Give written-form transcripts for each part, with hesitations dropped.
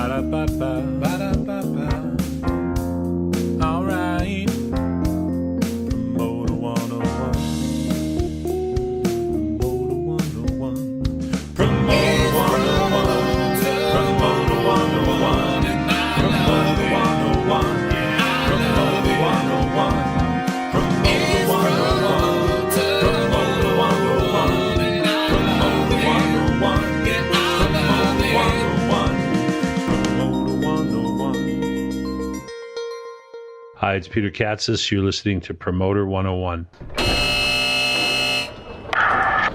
Ba-da-ba-ba, ba-da-ba-ba. All right. Promoter 101. Promoter 101. Promoter 101. Promoter 101. Promoter 101. Promoter 101. Promoter 101. Promoter 101. Promoter 101. Hi, it's Peter Katzis. You're listening to Promoter 101.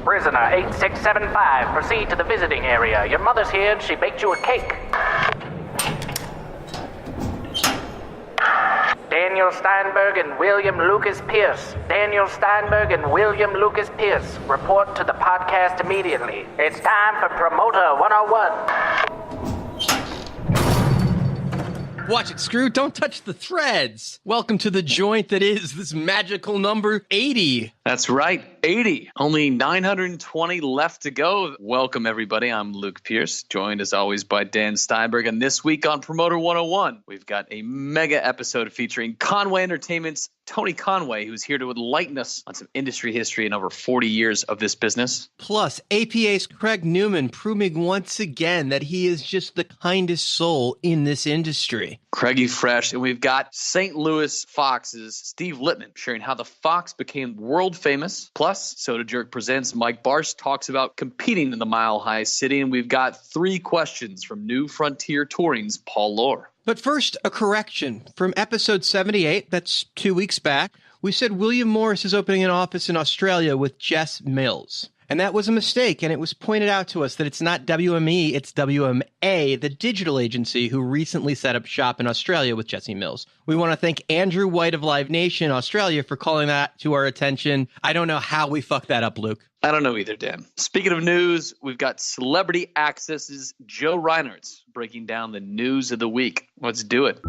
Prisoner 8675, proceed to the visiting area. Your mother's here and she baked you a cake. Daniel Steinberg and William Lucas Pierce. Daniel Steinberg and William Lucas Pierce. Report to the podcast immediately. It's time for Promoter 101. Watch it, Screw. Don't touch the threads. Welcome to the joint that is this magical number 80. That's right, 80. Only 920 left to go. Welcome, everybody. I'm Luke Pierce, joined as always by Dan Steinberg. And this week on Promoter 101, we've got a mega episode featuring Conway Entertainment's Tony Conway, who's here to enlighten us on some industry history and over 40 years of this business. Plus, APA's Craig Newman proving once again that he is just the kindest soul in this industry. Craigie Fresh. And we've got St. Louis Fox's Steve Litman sharing how the Fox became world famous. Plus, so did Jerk Presents Mike Barsch talks about competing in the Mile High City. And we've got 3 questions from New Frontier Touring's Paul Lohr. But first, a correction. From episode 78, that's 2 weeks back, we said William Morris is opening an office in Australia with Jess Mills. And that was a mistake, and it was pointed out to us that it's not WME, it's WMA, the digital agency who recently set up shop in Australia with Jesse Mills. We want to thank Andrew White of Live Nation Australia for calling that to our attention. I don't know how we fucked that up, Luke. I don't know either, Dan. Speaking of news, we've got Celebrity Access's Joe Reinartz breaking down the news of the week. Let's do it.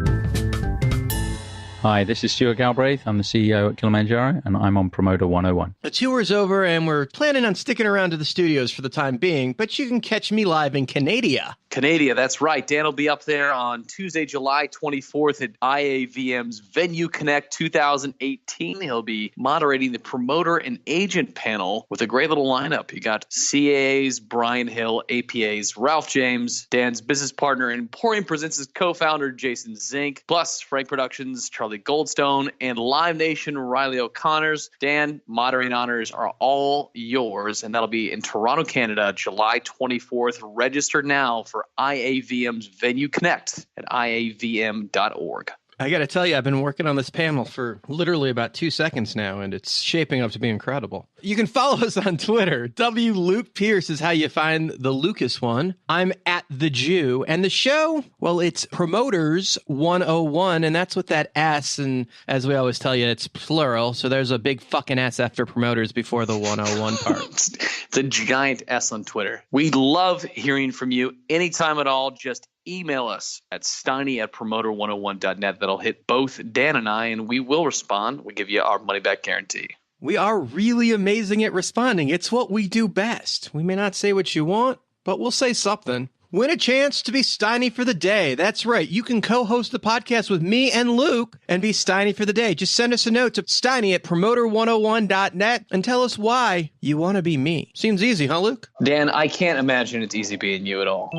Hi, this is Stuart Galbraith. I'm the CEO at Kilimanjaro, and I'm on Promoter 101. The tour is over, and we're planning on sticking around to the studios for the time being, but you can catch me live in Canada. Canada, that's right. Dan will be up there on Tuesday, July 24th at IAVM's Venue Connect 2018. He'll be moderating the promoter and agent panel with a great little lineup. You got CAA's Brian Hill, APA's Ralph James, Dan's business partner, Emporium Presents' co-founder Jason Zink, plus Frank Productions' Charlie Goldstone, and Live Nation Riley O'Connor's. Dan, moderating honors are all yours, and that'll be in Toronto, Canada, July 24th. Register now for IAVM's Venue Connect at IAVM.org. I got to tell you, I've been working on this panel for literally about 2 seconds now, and it's shaping up to be incredible. You can follow us on Twitter. Luke Pierce is how you find the Lucas one. I'm at The Jew. And the show, well, it's Promoters 101, and that's with that S. And as we always tell you, it's plural. So there's a big fucking S after Promoters before the 101 part. It's a giant S on Twitter. We love hearing from you anytime at all. Just email us at steiny@promoter101.net. That'll hit both Dan and I, and we will respond. We give you our money-back guarantee. We are really amazing at responding. It's what we do best. We may not say what you want, but we'll say something. Win a chance to be Steiny for the day. That's right. You can co-host the podcast with me and Luke and be Steiny for the day. Just send us a note to steiny@promoter101.net and tell us why you want to be me. Seems easy, huh, Luke? Dan, I can't imagine it's easy being you at all.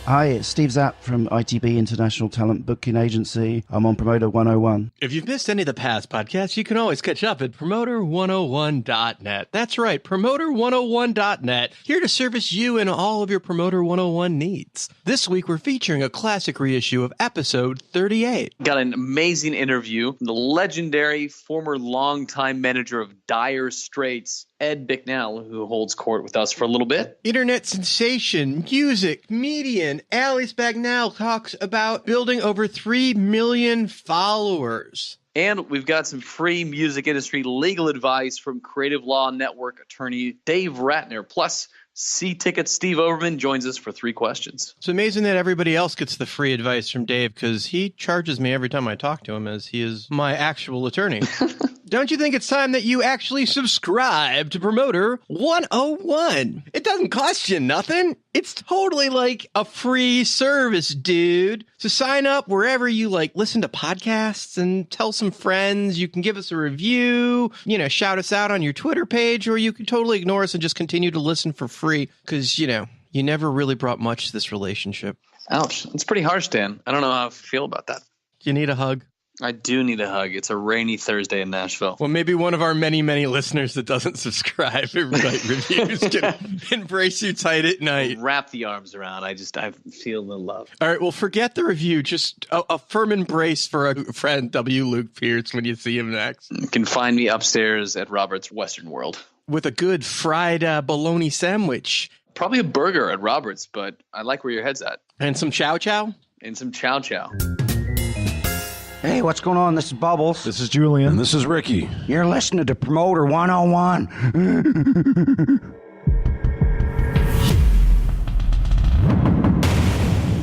Hi, it's Steve Zapp from ITB International Talent Booking Agency. I'm on Promoter 101. If you've missed any of the past podcasts, you can always catch up at promoter101.net. That's right, promoter101.net, here to service you and all of your Promoter 101 needs. This week, we're featuring a classic reissue of episode 38. Got an amazing interview from the legendary former longtime manager of Dire Straits, Ed Bicknell, who holds court with us for a little bit. Internet sensation, music, comedian, Alice Bagnall talks about building over 3 million followers. And we've got some free music industry legal advice from Creative Law Network attorney Dave Ratner. Plus, C-Ticket Steve Overman joins us for 3 questions. It's amazing that everybody else gets the free advice from Dave because he charges me every time I talk to him as he is my actual attorney. Don't you think it's time that you actually subscribe to Promoter 101? It doesn't cost you nothing. It's totally like a free service, dude. So sign up wherever you listen to podcasts and tell some friends. You can give us a review, shout us out on your Twitter page, or you can totally ignore us and just continue to listen for free because, you never really brought much to this relationship. Ouch. It's pretty harsh, Dan. I don't know how I feel about that. You need a hug? I do need a hug. It's a rainy Thursday in Nashville. Well, maybe one of our many, many listeners that doesn't subscribe and write reviews can embrace you tight at night. Wrap the arms around. I feel the love. All right, well, forget the review. Just a firm embrace for a friend, W. Luke Pierce, when you see him next. You can find me upstairs at Robert's Western World. With a good fried bologna sandwich. Probably a burger at Robert's, but I like where your head's at. And some chow chow? And some chow chow. Hey, what's going on? This is Bubbles. This is Julian. And this is Ricky. You're listening to Promoter 101.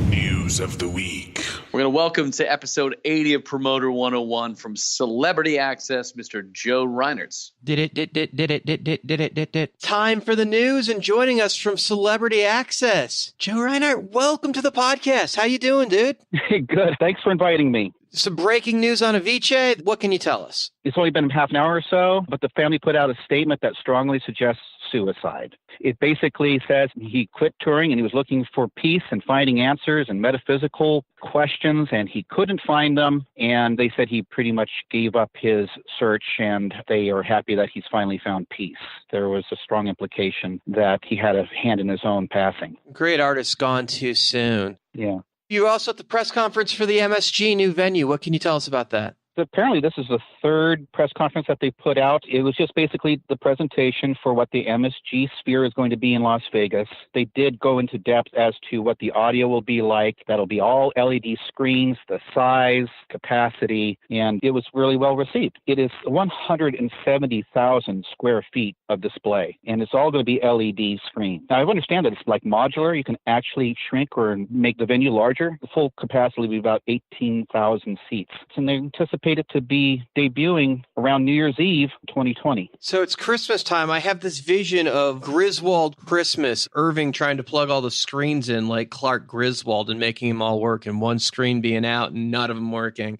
News of the week. We're going to welcome to episode 80 of Promoter 101 from Celebrity Access, Mr. Joe Reinartz. Did it. Time for the news, and joining us from Celebrity Access, Joe Reinartz. Welcome to the podcast. How you doing, dude? Hey, good. Thanks for inviting me. Some breaking news on Avicii. What can you tell us? It's only been half an hour or so, but the family put out a statement that strongly suggests suicide. It basically says he quit touring and he was looking for peace and finding answers and metaphysical questions, and he couldn't find them. And they said he pretty much gave up his search, and they are happy that he's finally found peace. There was a strong implication that he had a hand in his own passing. Great artist gone too soon. Yeah. You were also at the press conference for the MSG new venue. What can you tell us about that? Apparently, this is the third press conference that they put out. It was just basically the presentation for what the MSG Sphere is going to be in Las Vegas. They did go into depth as to what the audio will be like. That'll be all LED screens, the size, capacity, and it was really well received. It is 170,000 square feet of display, and it's all going to be LED screen. Now, I understand that it's like modular. You can actually shrink or make the venue larger. The full capacity will be about 18,000 seats. And they anticipate it to be debuting around New Year's Eve 2020. So it's Christmas time. I have this vision of Griswold Christmas, Irving trying to plug all the screens in like Clark Griswold and making them all work, and one screen being out and none of them working.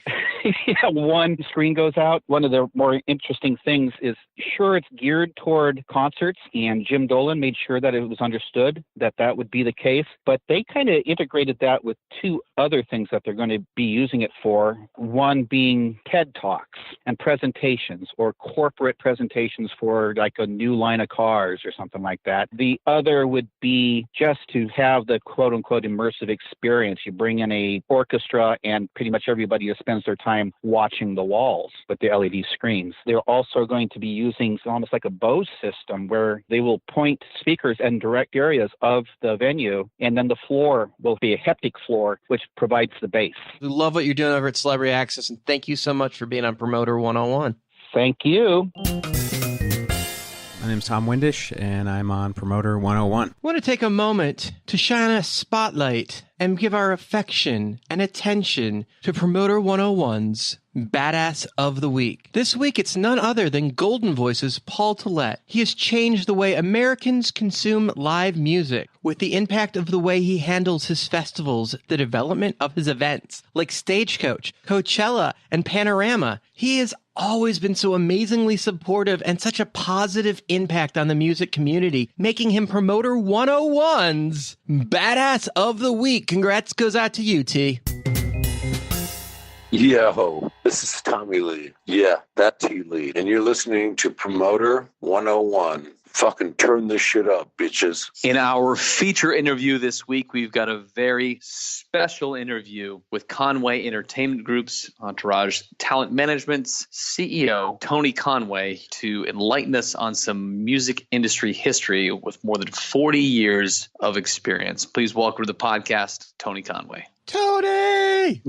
Yeah, one screen goes out. One of the more interesting things is, sure, it's geared toward concerts, and Jim Dolan made sure that it was understood that that would be the case. But they kind of integrated that with two other things that they're going to be using it for. One being TED Talks and presentations, or corporate presentations for like a new line of cars or something like that. The other would be just to have the quote-unquote immersive experience. You bring in a orchestra and pretty much everybody just spends their time watching the walls with the LED screens. They're also going to be using almost like a Bose system where they will point speakers in direct areas of the venue, and then the floor will be a haptic floor, which provides the bass. We love what you're doing over at Celebrity Access, and thank you so much for being on Promoter 101. Thank you. My name's Tom Windish, and I'm on Promoter 101. I want to take a moment to shine a spotlight and give our affection and attention to Promoter 101's Badass of the Week. This week, it's none other than Golden Voice's Paul Tillett. He has changed the way Americans consume live music with the impact of the way he handles his festivals, the development of his events, like Stagecoach, Coachella, and Panorama. He has always been so amazingly supportive and such a positive impact on the music community, making him Promoter 101's Badass of the Week. Congrats goes out to you, T. Yo, this is Tommy Lee. Yeah, that T Lee. And you're listening to Promoter 101. Fucking turn this shit up, bitches. In our feature interview this week, we've got a very special interview with Conway Entertainment Group's Entourage Talent Management's CEO, Tony Conway, to enlighten us on some music industry history with more than 40 years of experience. Please welcome to the podcast, Tony Conway. Tony!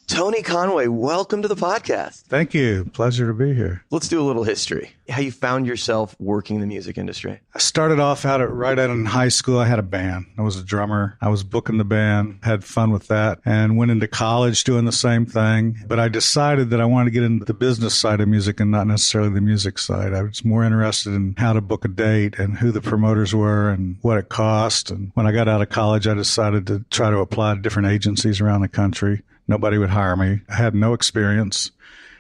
Tony Conway, welcome to the podcast. Thank you. Pleasure to be here. Let's do a little history. How you found yourself working in the music industry. I started off right out in high school. I had a band. I was a drummer. I was booking the band, had fun with that, and went into college doing the same thing. But I decided that I wanted to get into the business side of music and not necessarily the music side. I was more interested in how to book a date and who the promoters were and what it cost. And when I got out of college, I decided to try to apply to different agencies around the country. Nobody would hire me. I had no experience.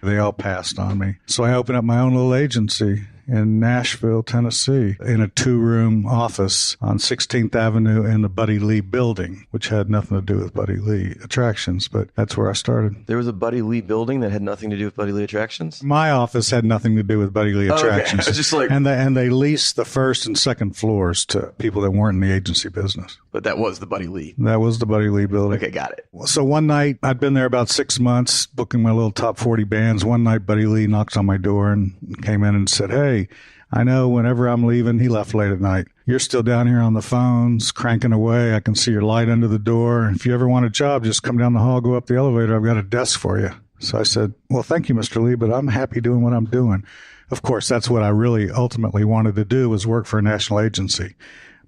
They all passed on me. So I opened up my own little agency in Nashville, Tennessee, in a 2-room office on 16th Avenue in the Buddy Lee building, which had nothing to do with Buddy Lee Attractions, but that's where I started. There was a Buddy Lee building that had nothing to do with Buddy Lee Attractions? My office had nothing to do with Buddy Lee Attractions. Okay. Just like... and they leased the first and second floors to people that weren't in the agency business. But that was the Buddy Lee. That was the Buddy Lee building. Okay, got it. So one night, I'd been there about 6 months, booking my little top 40 bands. One night, Buddy Lee knocked on my door and came in and said, "Hey, I know whenever I'm leaving," he left late at night, "you're still down here on the phones, cranking away. I can see your light under the door. If you ever want a job, just come down the hall, go up the elevator. I've got a desk for you." So I said, "Well, thank you, Mr. Lee, but I'm happy doing what I'm doing." Of course, that's what I really ultimately wanted to do, was work for a national agency.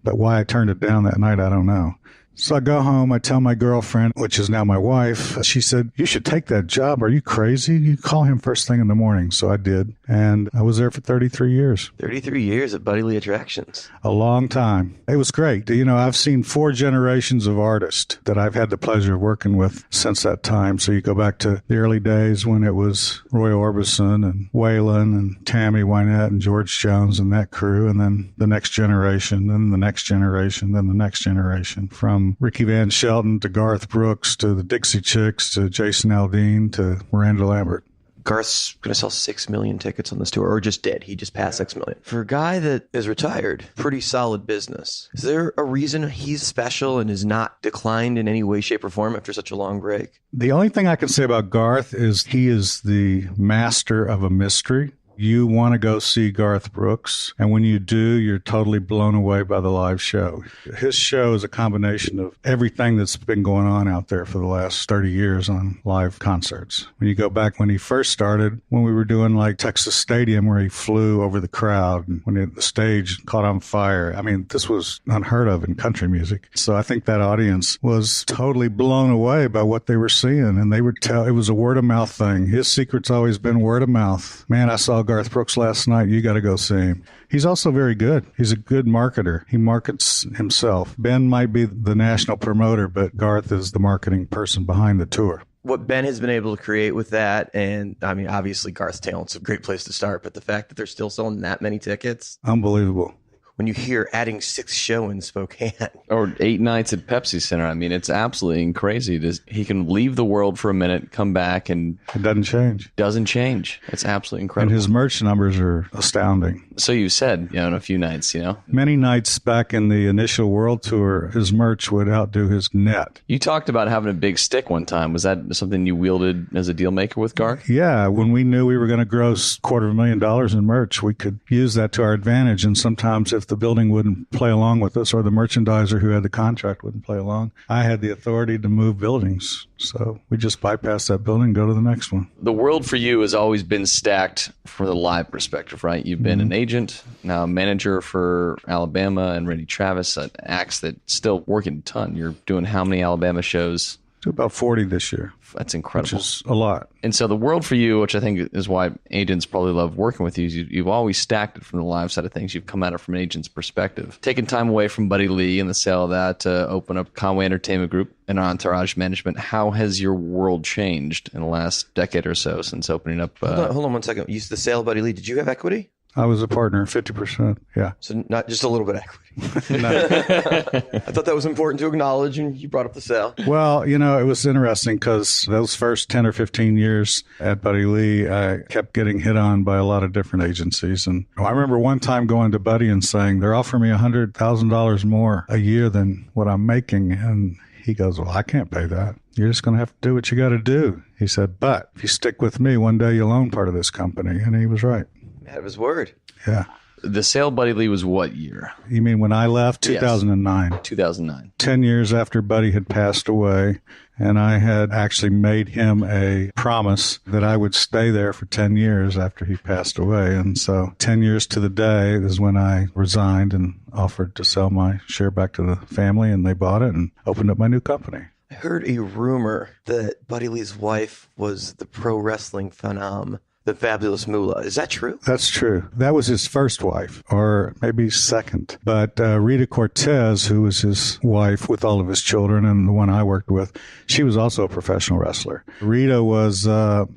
But why I turned it down that night, I don't know. So I go home, I tell my girlfriend, which is now my wife. She said, "You should take that job. Are you crazy? You call him first thing in the morning." So I did. And I was there for 33 years. 33 years at Buddy Lee Attractions. A long time. It was great. You know, I've seen 4 generations of artists that I've had the pleasure of working with since that time. So you go back to the early days when it was Roy Orbison and Waylon and Tammy Wynette and George Jones and that crew. And then the next generation, then the next generation, then the next generation. From Ricky Van Shelton to Garth Brooks to the Dixie Chicks to Jason Aldean to Miranda Lambert. Garth's going to sell 6 million tickets on this tour, or just did. He just passed 6 million. For a guy that is retired, pretty solid business. Is there a reason he's special and is not declined in any way, shape, or form after such a long break? The only thing I can say about Garth is he is the master of a mystery. You want to go see Garth Brooks, and when you do, you're totally blown away by the live show. His show is a combination of everything that's been going on out there for the last 30 years on live concerts. When you go back when he first started, when we were doing like Texas Stadium where he flew over the crowd, and when the stage caught on fire, I mean, this was unheard of in country music. So I think that audience was totally blown away by what they were seeing, and they would tell, it was a word of mouth thing. His secret's always been word of mouth. Man, I saw Garth Brooks last night. You got to go see him. He's also very good. He's a good marketer. He markets himself. Ben might be the national promoter, but Garth is the marketing person behind the tour. What Ben has been able to create with that, and I mean, obviously Garth's talent's a great place to start, but the fact that they're still selling that many tickets. Unbelievable. When you hear adding 6 shows in Spokane. Or 8 nights at Pepsi Center. I mean, it's absolutely crazy. He can leave the world for a minute, come back, and... It doesn't change. Doesn't change. It's absolutely incredible. And his merch numbers are astounding. So you said, in a few nights, Many nights back in the initial world tour, his merch would outdo his net. You talked about having a big stick one time. Was that something you wielded as a deal maker with Garth? Yeah. When we knew we were going to gross $250,000 in merch, we could use that to our advantage. And sometimes if the building wouldn't play along with us or the merchandiser who had the contract wouldn't play along, I had the authority to move buildings. So we just bypass that building and go to the next one. The world for you has always been stacked from the live perspective, right? You've been an agent, now a manager for Alabama and Randy Travis, acts that still working a ton. You're doing how many Alabama shows? To about 40 this year. That's incredible. Which is a lot. And so the world for you, which I think is why agents probably love working with you, is you've always stacked it from the live side of things. You've come at it from an agent's perspective. Taking time away from Buddy Lee and the sale of that to open up Conway Entertainment Group and Entourage Management, how has your world changed in the last decade or so since opening up? Hold on 1 second. You used the sale of Buddy Lee. Did you have equity? I was a partner, 50%. Yeah. So not just a little bit of equity. I thought that was important to acknowledge, and you brought up the sale. Well, it was interesting because those first 10 or 15 years at Buddy Lee, I kept getting hit on by a lot of different agencies. And I remember one time going to Buddy and saying, they're offering me $100,000 more a year than what I'm making. And he goes, well, I can't pay that. You're just going to have to do what you got to do. He said, but if you stick with me, one day you'll own part of this company. And he was right. Man of his word. Yeah. the sale of Buddy Lee was what year? You mean when I left? 2009. Yes. 2009. 10 years after Buddy had passed away. And I had actually made him a promise that I would stay there for 10 years after he passed away. And so 10 years to the day is when I resigned and offered to sell my share back to the family, and they bought it and opened up my new company. I heard a rumor that Buddy Lee's wife was the pro wrestling phenom, the Fabulous Moolah. Is that true? That's true. That was his first wife, or maybe second. But Rita Cortez, who was his wife with all of his children and the one I worked with, she was also a professional wrestler. Rita was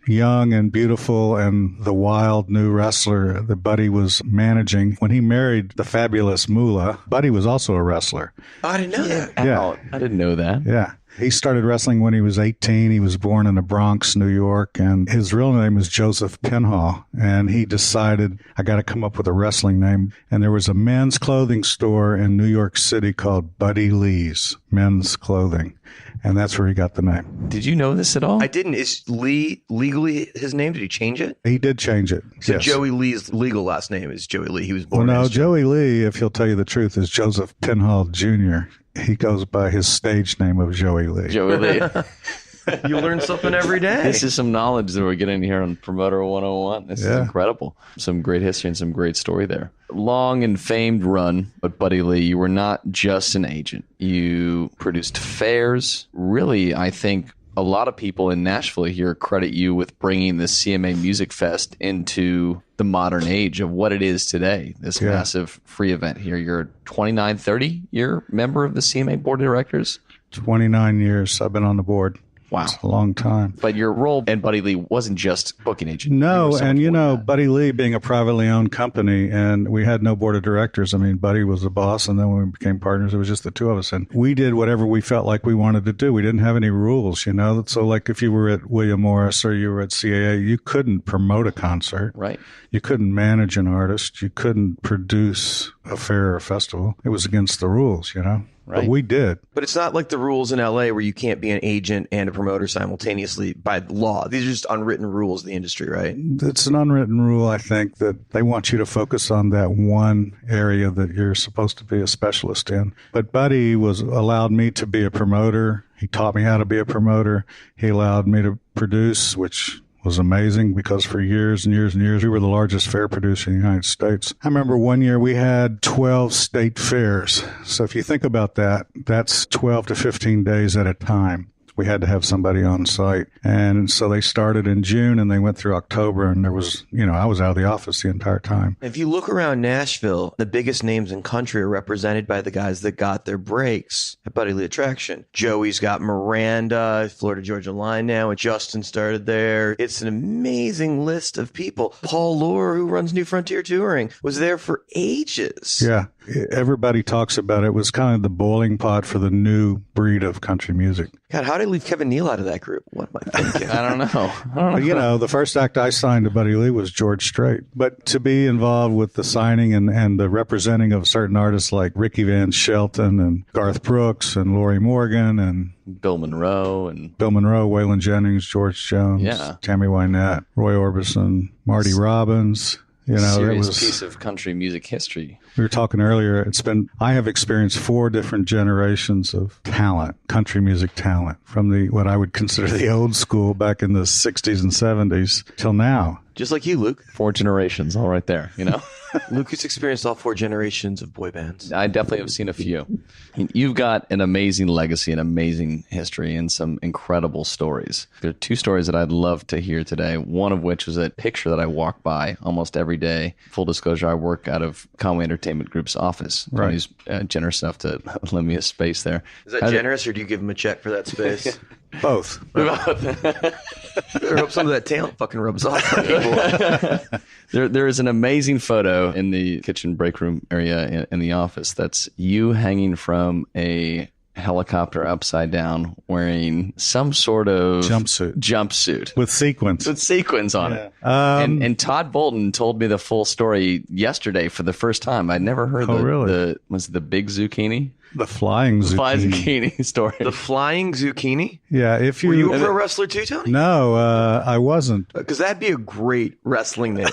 young and beautiful and the wild new wrestler that Buddy was managing. When he married the Fabulous Moolah, Buddy was also a wrestler. Oh, I didn't know that. Yeah. I didn't know that. Yeah. He started wrestling when he was 18. He was born in the Bronx, New York, and his real name was Joseph Penhall. And he decided, I got to come up with a wrestling name. And there was a men's clothing store in New York City called Buddy Lee's Men's Clothing. And that's where he got the name. Did you know this at all? I didn't. Is Lee legally his name? Did he change it? He did change it. So yes. Joey Lee's legal last name is Joey Lee. He was Well, born no, as Joey Lee, if he'll tell you the truth, is Joseph Penhall Jr. He goes by his stage name of Joey Lee. Joey Lee. You learn something every day. This is some knowledge that we're getting here on Promoter 101. This is incredible. Some great history and some great story there. Long and famed run, but Buddy Lee, you were not just an agent. You produced fairs. Really, I think a lot of people in Nashville here credit you with bringing the CMA Music Fest into the modern age of what it is today, this massive free event here. You're a 29, 30-year member of the CMA Board of Directors? 29 years I've been on the board. Wow. It's a long time. But your role in Buddy Lee wasn't just booking agent. No, and you know, Buddy Lee being a privately owned company, and we had no board of directors. I mean, Buddy was the boss, and then when we became partners, it was just the two of us. And we did whatever we felt like we wanted to do. We didn't have any rules, you know. So like if you were at William Morris or you were at CAA, you couldn't promote a concert. Right. You couldn't manage an artist. You couldn't produce a fair or a festival. It was against the rules, you know. Right. But we did. But it's not like the rules in LA where you can't be an agent and a promoter simultaneously by law. These are just unwritten rules in the industry, right? It's an unwritten rule, I think, that they want you to focus on that one area that you're supposed to be a specialist in. But Buddy allowed me to be a promoter. He taught me how to be a promoter. He allowed me to produce, which was amazing because for years and years and years, we were the largest fair producer in the United States. I remember one year we had 12 state fairs. So if you think about that, that's 12 to 15 days at a time. We had to have somebody on site. And so they started in June and they went through October, and there was, you know, I was out of the office the entire time. If you look around Nashville, the biggest names in country are represented by the guys that got their breaks at Buddy Lee Attraction. Joey's got Miranda, Florida Georgia Line now, and Justin started there. It's an amazing list of people. Paul Lohr, who runs New Frontier Touring, was there for ages. Yeah. Everybody talks about it. It was kind of the boiling pot for the new breed of country music. God, how did they leave Kevin Neal out of that group? What am I thinking? I don't know. But, you know, the first act I signed to Buddy Lee was George Strait. But to be involved with the signing and the representing of certain artists like Ricky Van Shelton and Garth Brooks and Lori Morgan and Bill Monroe, Waylon Jennings, George Jones, Tammy Wynette, Roy Orbison, Marty Robbins. You know, serious piece of country music history. We were talking earlier. I have experienced 4 different generations of talent, country music talent, from what I would consider the old school back in the 60s and 70s till now. Just like you, Luke. 4 generations, all right there, you know? Luke has experienced all 4 generations of boy bands. I definitely have seen a few. You've got an amazing legacy, an amazing history, and some incredible stories. There are 2 stories that I'd love to hear today, one of which was a picture that I walk by almost every day. Full disclosure, I work out of Conway Entertainment Group's office. Right. He's generous enough to lend me a space there. Is that generous, or do you give him a check for that space? Both. I hope some of that talent fucking rubs off on people. There is an amazing photo in the kitchen break room area in the office. That's you hanging from a helicopter upside down wearing some sort of jumpsuit with sequins on it. And Todd Bolton told me the full story yesterday for the first time. I'd never heard was it the big zucchini? The flying zucchini. story. The flying zucchini? Yeah, if you... Were you a pro wrestler too, Tony? No, I wasn't. Because that'd be a great wrestling name.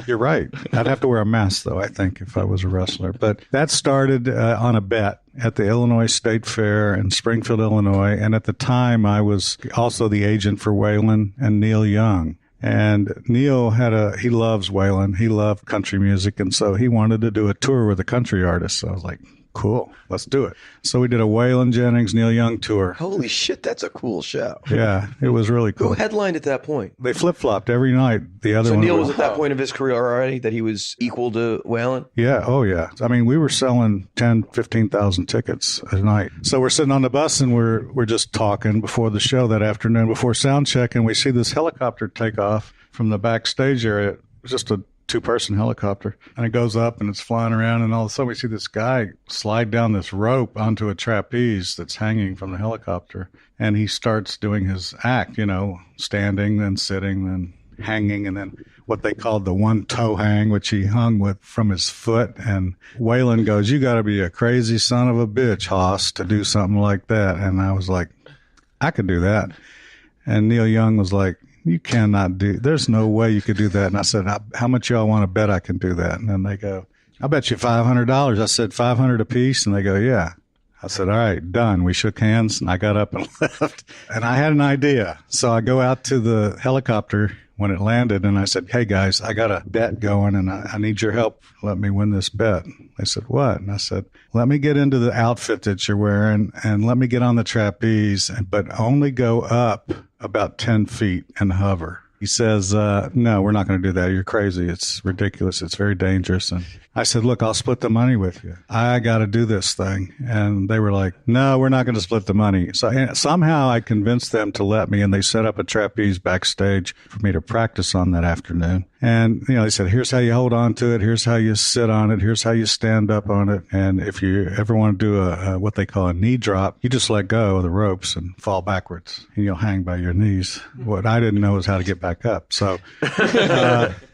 You're right. I'd have to wear a mask, though, I think, if I was a wrestler. But that started on a bet at the Illinois State Fair in Springfield, Illinois. And at the time, I was also the agent for Waylon and Neil Young. And Neil he loves Waylon. He loved country music. And so he wanted to do a tour with a country artist. So I was like, cool, let's do it. So we did a Waylon Jennings, Neil Young tour. Holy shit, that's a cool show. Yeah, it was really cool. Who headlined at that point? They flip-flopped every night. The other so one Neil was at that point of his career already, that he was equal to Waylon? Yeah, oh yeah. I mean, we were selling 10, 15,000 tickets a night. So we're sitting on the bus and we're just talking before the show that afternoon, before sound check, and we see this helicopter take off from the backstage area. It was just a 2-person helicopter, and it goes up and it's flying around, and all of a sudden we see this guy slide down this rope onto a trapeze that's hanging from the helicopter, and he starts doing his act, standing, then sitting, then hanging, and then what they called the one toe hang, which he hung with from his foot. And Waylon goes, "You got to be a crazy son of a bitch, Hoss, to do something like that." And I was like, I could do that. And Neil Young was like, "You cannot there's no way you could do that." And I said, "How much y'all want to bet I can do that?" And then they go, "I'll bet you $500. I said, $500 a piece? And they go, "Yeah." I said, "All right, done." We shook hands and I got up and left. And I had an idea. So I go out to the helicopter when it landed and I said, "Hey guys, I got a bet going and I need your help. Let me win this bet." They said, "What?" And I said, "Let me get into the outfit that you're wearing and let me get on the trapeze, but only go up about 10 feet and hover." He says, "No, we're not going to do that. You're crazy. It's ridiculous. It's very dangerous." And I said, "Look, I'll split the money with you. I got to do this thing." And they were like, "No, we're not going to split the money." So somehow I convinced them to let me, and they set up a trapeze backstage for me to practice on that afternoon. And, they said, "Here's how you hold on to it. Here's how you sit on it. Here's how you stand up on it. And if you ever want to do what they call a knee drop, you just let go of the ropes and fall backwards and you'll hang by your knees." What I didn't know is how to get back up. So,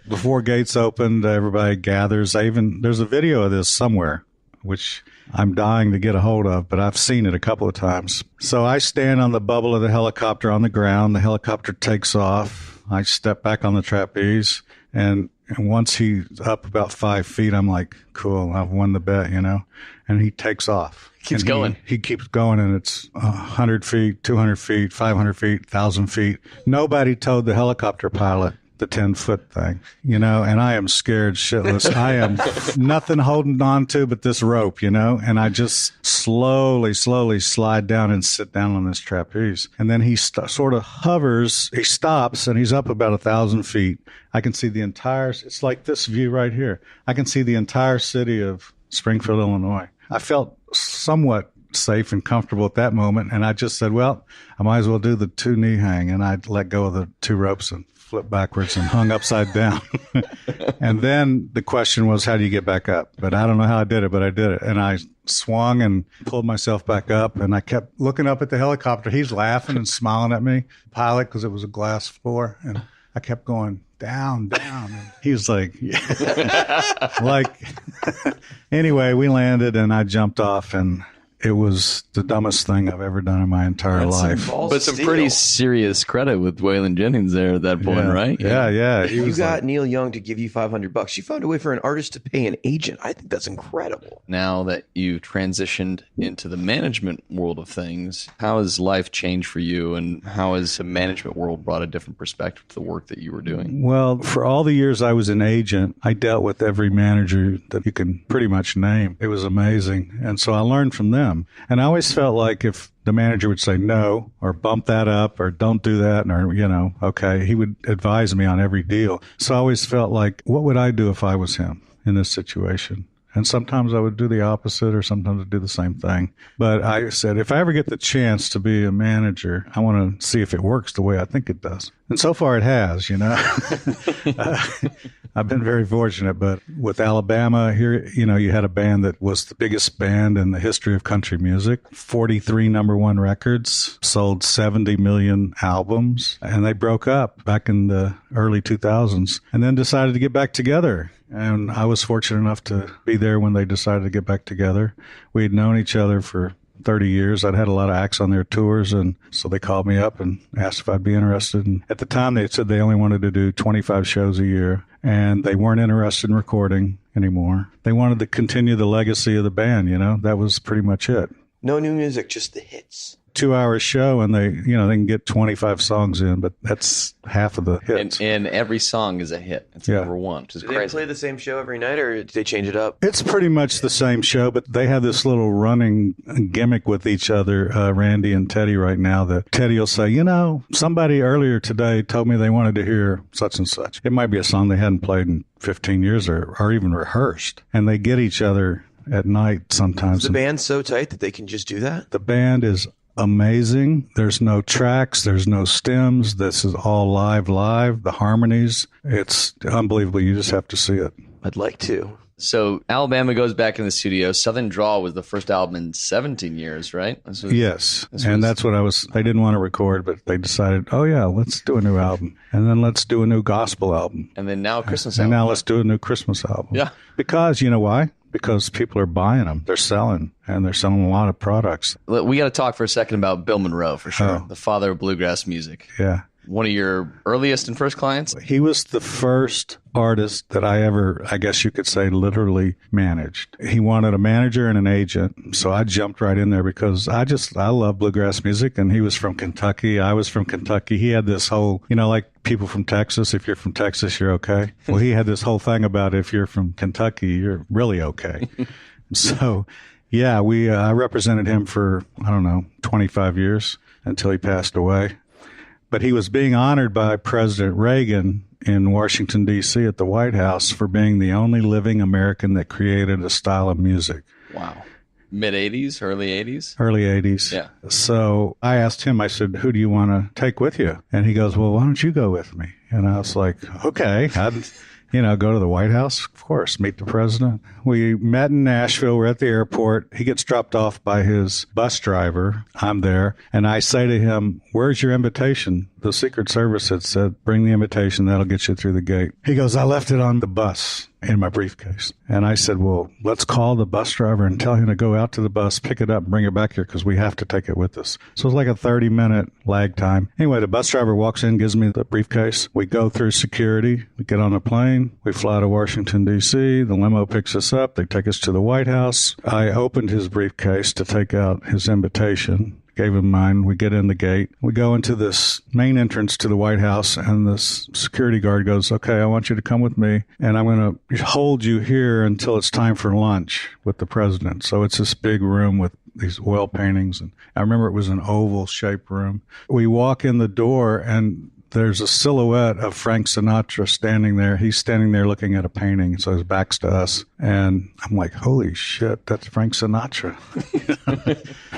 before gates opened, everybody gathers. There's a video of this somewhere, which I'm dying to get a hold of, but I've seen it a couple of times. So I stand on the bubble of the helicopter on the ground. The helicopter takes off. I step back on the trapeze, and once he's up about 5 feet, I'm like, cool, I've won the bet, and he takes off. Keeps going. He keeps going, and it's 100 feet, 200 feet, 500 feet, 1,000 feet. Nobody told the helicopter pilot the 10-foot thing, and I am scared shitless. I am nothing holding on to but this rope, and I just slowly slide down and sit down on this trapeze. And then he sort of hovers, he stops, and he's up about 1,000 feet. I can see the entire, it's like this view right here. I can see the entire city of Springfield, Illinois. I felt somewhat safe and comfortable at that moment, and I just said, well, I might as well do the 2 knee hang, and I let go of the 2 ropes and flipped backwards and hung upside down. And then the question was, how do you get back up? But I don't know how I did it, but I did it. And I swung and pulled myself back up, and I kept looking up at the helicopter. He's laughing and smiling at me, pilot, because it was a glass floor, and I kept going down, down. And he was like, yeah. Anyway, we landed and I jumped off, and it was the dumbest thing I've ever done in my entire life. But some pretty serious credit with Waylon Jennings there at that point, right? Yeah. You got Neil Young to give you $500. You found a way for an artist to pay an agent. I think that's incredible. Now that you've transitioned into the management world of things, how has life changed for you, and how has the management world brought a different perspective to the work that you were doing? Well, for all the years I was an agent, I dealt with every manager that you can pretty much name. It was amazing. And so I learned from them. And I always felt like if the manager would say no, or bump that up, or don't do that, or, okay, he would advise me on every deal. So I always felt like, what would I do if I was him in this situation? And sometimes I would do the opposite, or sometimes I'd do the same thing. But I said, if I ever get the chance to be a manager, I want to see if it works the way I think it does. And so far it has, I've been very fortunate. But with Alabama here, you had a band that was the biggest band in the history of country music, 43 #1 records, sold 70 million albums, and they broke up back in the early 2000s, and then decided to get back together. And I was fortunate enough to be there when they decided to get back together. We had known each other for 30 years. I'd had a lot of acts on their tours, and so they called me up and asked if I'd be interested. And at the time, they said they only wanted to do 25 shows a year, and they weren't interested in recording anymore. They wanted to continue the legacy of the band, you know? That was pretty much it. No new music, just the hits. 2-hour show, and they can get 25 songs in, but that's half of the hits. And every song is a hit. It's number one, which is Do crazy. they play the same show every night, or do they change it up? It's pretty much the same show, but they have this little running gimmick with each other, Randy and Teddy right now, that Teddy will say, somebody earlier today told me they wanted to hear such and such. It might be a song they hadn't played in 15 years or even rehearsed, and they get each other at night sometimes. Is the band so tight that they can just do that? The band is amazing. There's no tracks. There's no stems. This is all live. The harmonies. It's unbelievable. You just have to see it. I'd like to. So Alabama goes back in the studio. Southern Drawl was the first album in 17 years, right? Yes. That's what they didn't want to record, but they decided, oh yeah, let's do a new album. And then let's do a new gospel album. And then now Christmas album. And now let's do a new Christmas album. Yeah. Because you know why? Because people are buying them. They're selling, and they're selling a lot of products. We got to talk for a second about Bill Monroe, for sure. The father of bluegrass music. Yeah. One of your earliest and first clients? He was the first artist that I ever, I guess you could say, literally managed. He wanted a manager and an agent, so I jumped right in there because I love bluegrass music, and he was from Kentucky. I was from Kentucky. He had this whole, like people from Texas, if you're from Texas, you're okay. Well, he had this whole thing about if you're from Kentucky, you're really okay. So, yeah, I represented him for, 25 years until he passed away. But he was being honored by President Reagan in Washington, D.C. at the White House for being the only living American that created a style of music. Wow. Mid-'80s, early 80s? Early 80s. Yeah. So I asked him, I said, who do you want to take with you? And he goes, well, why don't you go with me? And I was like, okay. I'd go to the White House, of course, meet the president. We met in Nashville. We're at the airport. He gets dropped off by his bus driver. I'm there. And I say to him, where's your invitation? The Secret Service had said, bring the invitation. That'll get you through the gate. He goes, I left it on the bus in my briefcase. And I said, well, let's call the bus driver and tell him to go out to the bus, pick it up, and bring it back here because we have to take it with us. So it's like a 30-minute lag time. Anyway, the bus driver walks in, gives me the briefcase. We go through security. We get on a plane. We fly to Washington, D.C. The limo picks us up. They take us to the White House. I opened his briefcase to take out his invitation. Gave him mine. We get in the gate. We go into this main entrance to the White House, and this security guard goes, okay, I want you to come with me, and I'm going to hold you here until it's time for lunch with the president. So it's this big room with these oil paintings, and I remember it was an oval-shaped room. We walk in the door, and there's a silhouette of Frank Sinatra standing there. He's standing there looking at a painting, so his back's to us. And I'm like, holy shit, that's Frank Sinatra.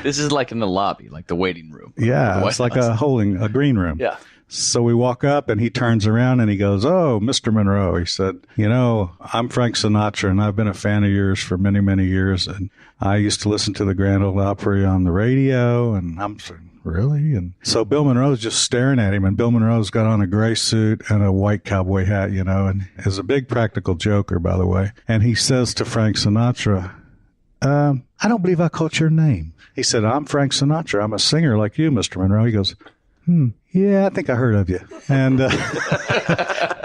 This is like in the lobby, like the waiting room. Yeah, it's like a green room. Yeah. So we walk up, and he turns around, and he goes, oh, Mr. Monroe. He said, I'm Frank Sinatra, and I've been a fan of yours for many, many years. And I used to listen to the Grand Ole Opry on the radio, and I'm saying, really? And so Bill Monroe's just staring at him, and Bill Monroe's got on a gray suit and a white cowboy hat, and is a big practical joker, by the way. And he says to Frank Sinatra, I don't believe I caught your name. He said, I'm Frank Sinatra. I'm a singer like you, Mr. Monroe. He goes, yeah, I think I heard of you. And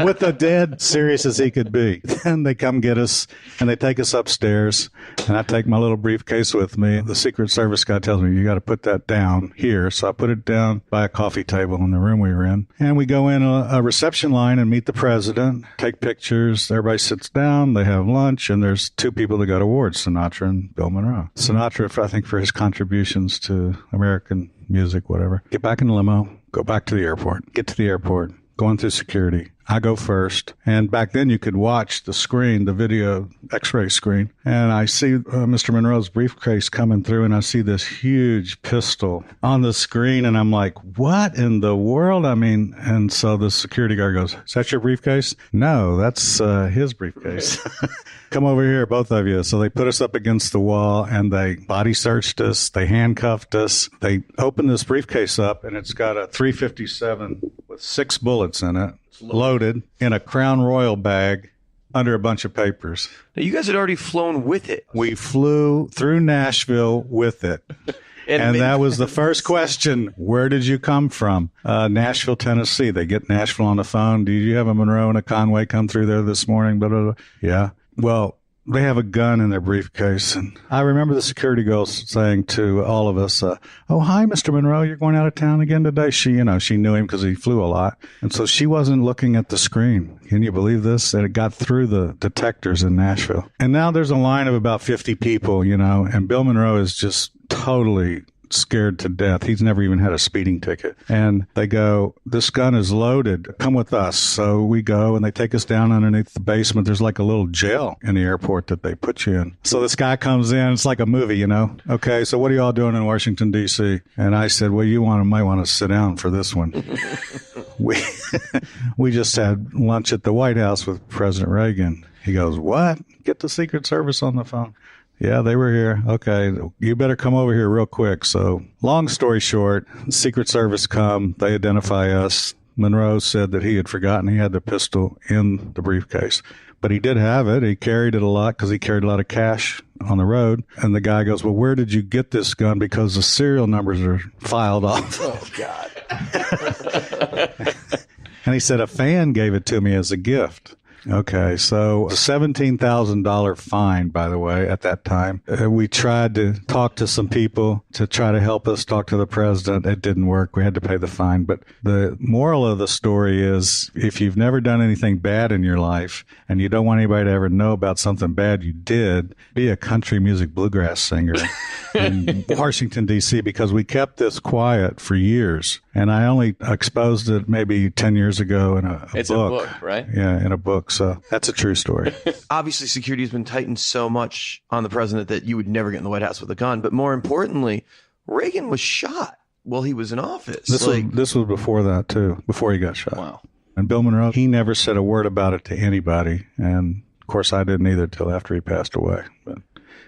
with the dead serious as he could be. Then they come get us, and they take us upstairs, and I take my little briefcase with me. The Secret Service guy tells me, you got to put that down here. So I put it down by a coffee table in the room we were in. And we go in a reception line and meet the president, take pictures. Everybody sits down. They have lunch, and there's two people that got awards, Sinatra and Bill Monroe. Sinatra, I think, for his contributions to American music, whatever. Get back in the limo. Go back to the airport. Get to the airport. Going through security. I go first. And back then you could watch the screen, the video x-ray screen. And I see Mr. Monroe's briefcase coming through, and I see this huge pistol on the screen. And I'm like, what in the world? And so the security guard goes, is that your briefcase? No, that's his briefcase. Come over here, both of you. So they put us up against the wall, and they body searched us. They handcuffed us. They opened this briefcase up, and it's got a .357 with 6 bullets in it. loaded in a Crown Royal bag under a bunch of papers. Now, you guys had already flown with it. We flew through Nashville with it. And that was the first question. Where did you come from? Nashville, Tennessee. They get Nashville on the phone. Did you have a Monroe and a Conway come through there this morning? Blah, blah, blah. Yeah. Well, they have a gun in their briefcase. And I remember the security girl saying to all of us, oh, hi, Mr. Monroe. You're going out of town again today? She knew him because he flew a lot. And so she wasn't looking at the screen. Can you believe this? And it got through the detectors in Nashville. And now there's a line of about 50 people, and Bill Monroe is just totally scared to death. He's never even had a speeding ticket. And they go, this gun is loaded. Come with us. So we go, and they take us down underneath the basement. There's like a little jail in the airport that they put you in. So this guy comes in. It's like a movie, Okay, so what are y'all doing in Washington, D.C.? And I said, well, might want to sit down for this one. We just had lunch at the White House with President Reagan. He goes, what? Get the Secret Service on the phone. Yeah, they were here. Okay, you better come over here real quick. So long story short, Secret Service come. They identify us. Monroe said that he had forgotten he had the pistol in the briefcase. But he did have it. He carried it a lot because he carried a lot of cash on the road. And the guy goes, well, where did you get this gun? Because the serial numbers are filed off. Oh, God. And he said, a fan gave it to me as a gift. Okay, so a $17,000 fine, by the way, at that time. We tried to talk to some people to try to help us talk to the president. It didn't work. We had to pay the fine. But the moral of the story is, if you've never done anything bad in your life and you don't want anybody to ever know about something bad you did, be a country music bluegrass singer in Washington, D.C., because we kept this quiet for years. And I only exposed it maybe 10 years ago in a book. It's a book, right? Yeah, in a book. So that's a true story. Obviously, security has been tightened so much on the president that you would never get in the White House with a gun. But more importantly, Reagan was shot while he was in office. This was before that, too, before he got shot. Wow. And Bill Monroe, he never said a word about it to anybody. And, of course, I didn't either till after he passed away. But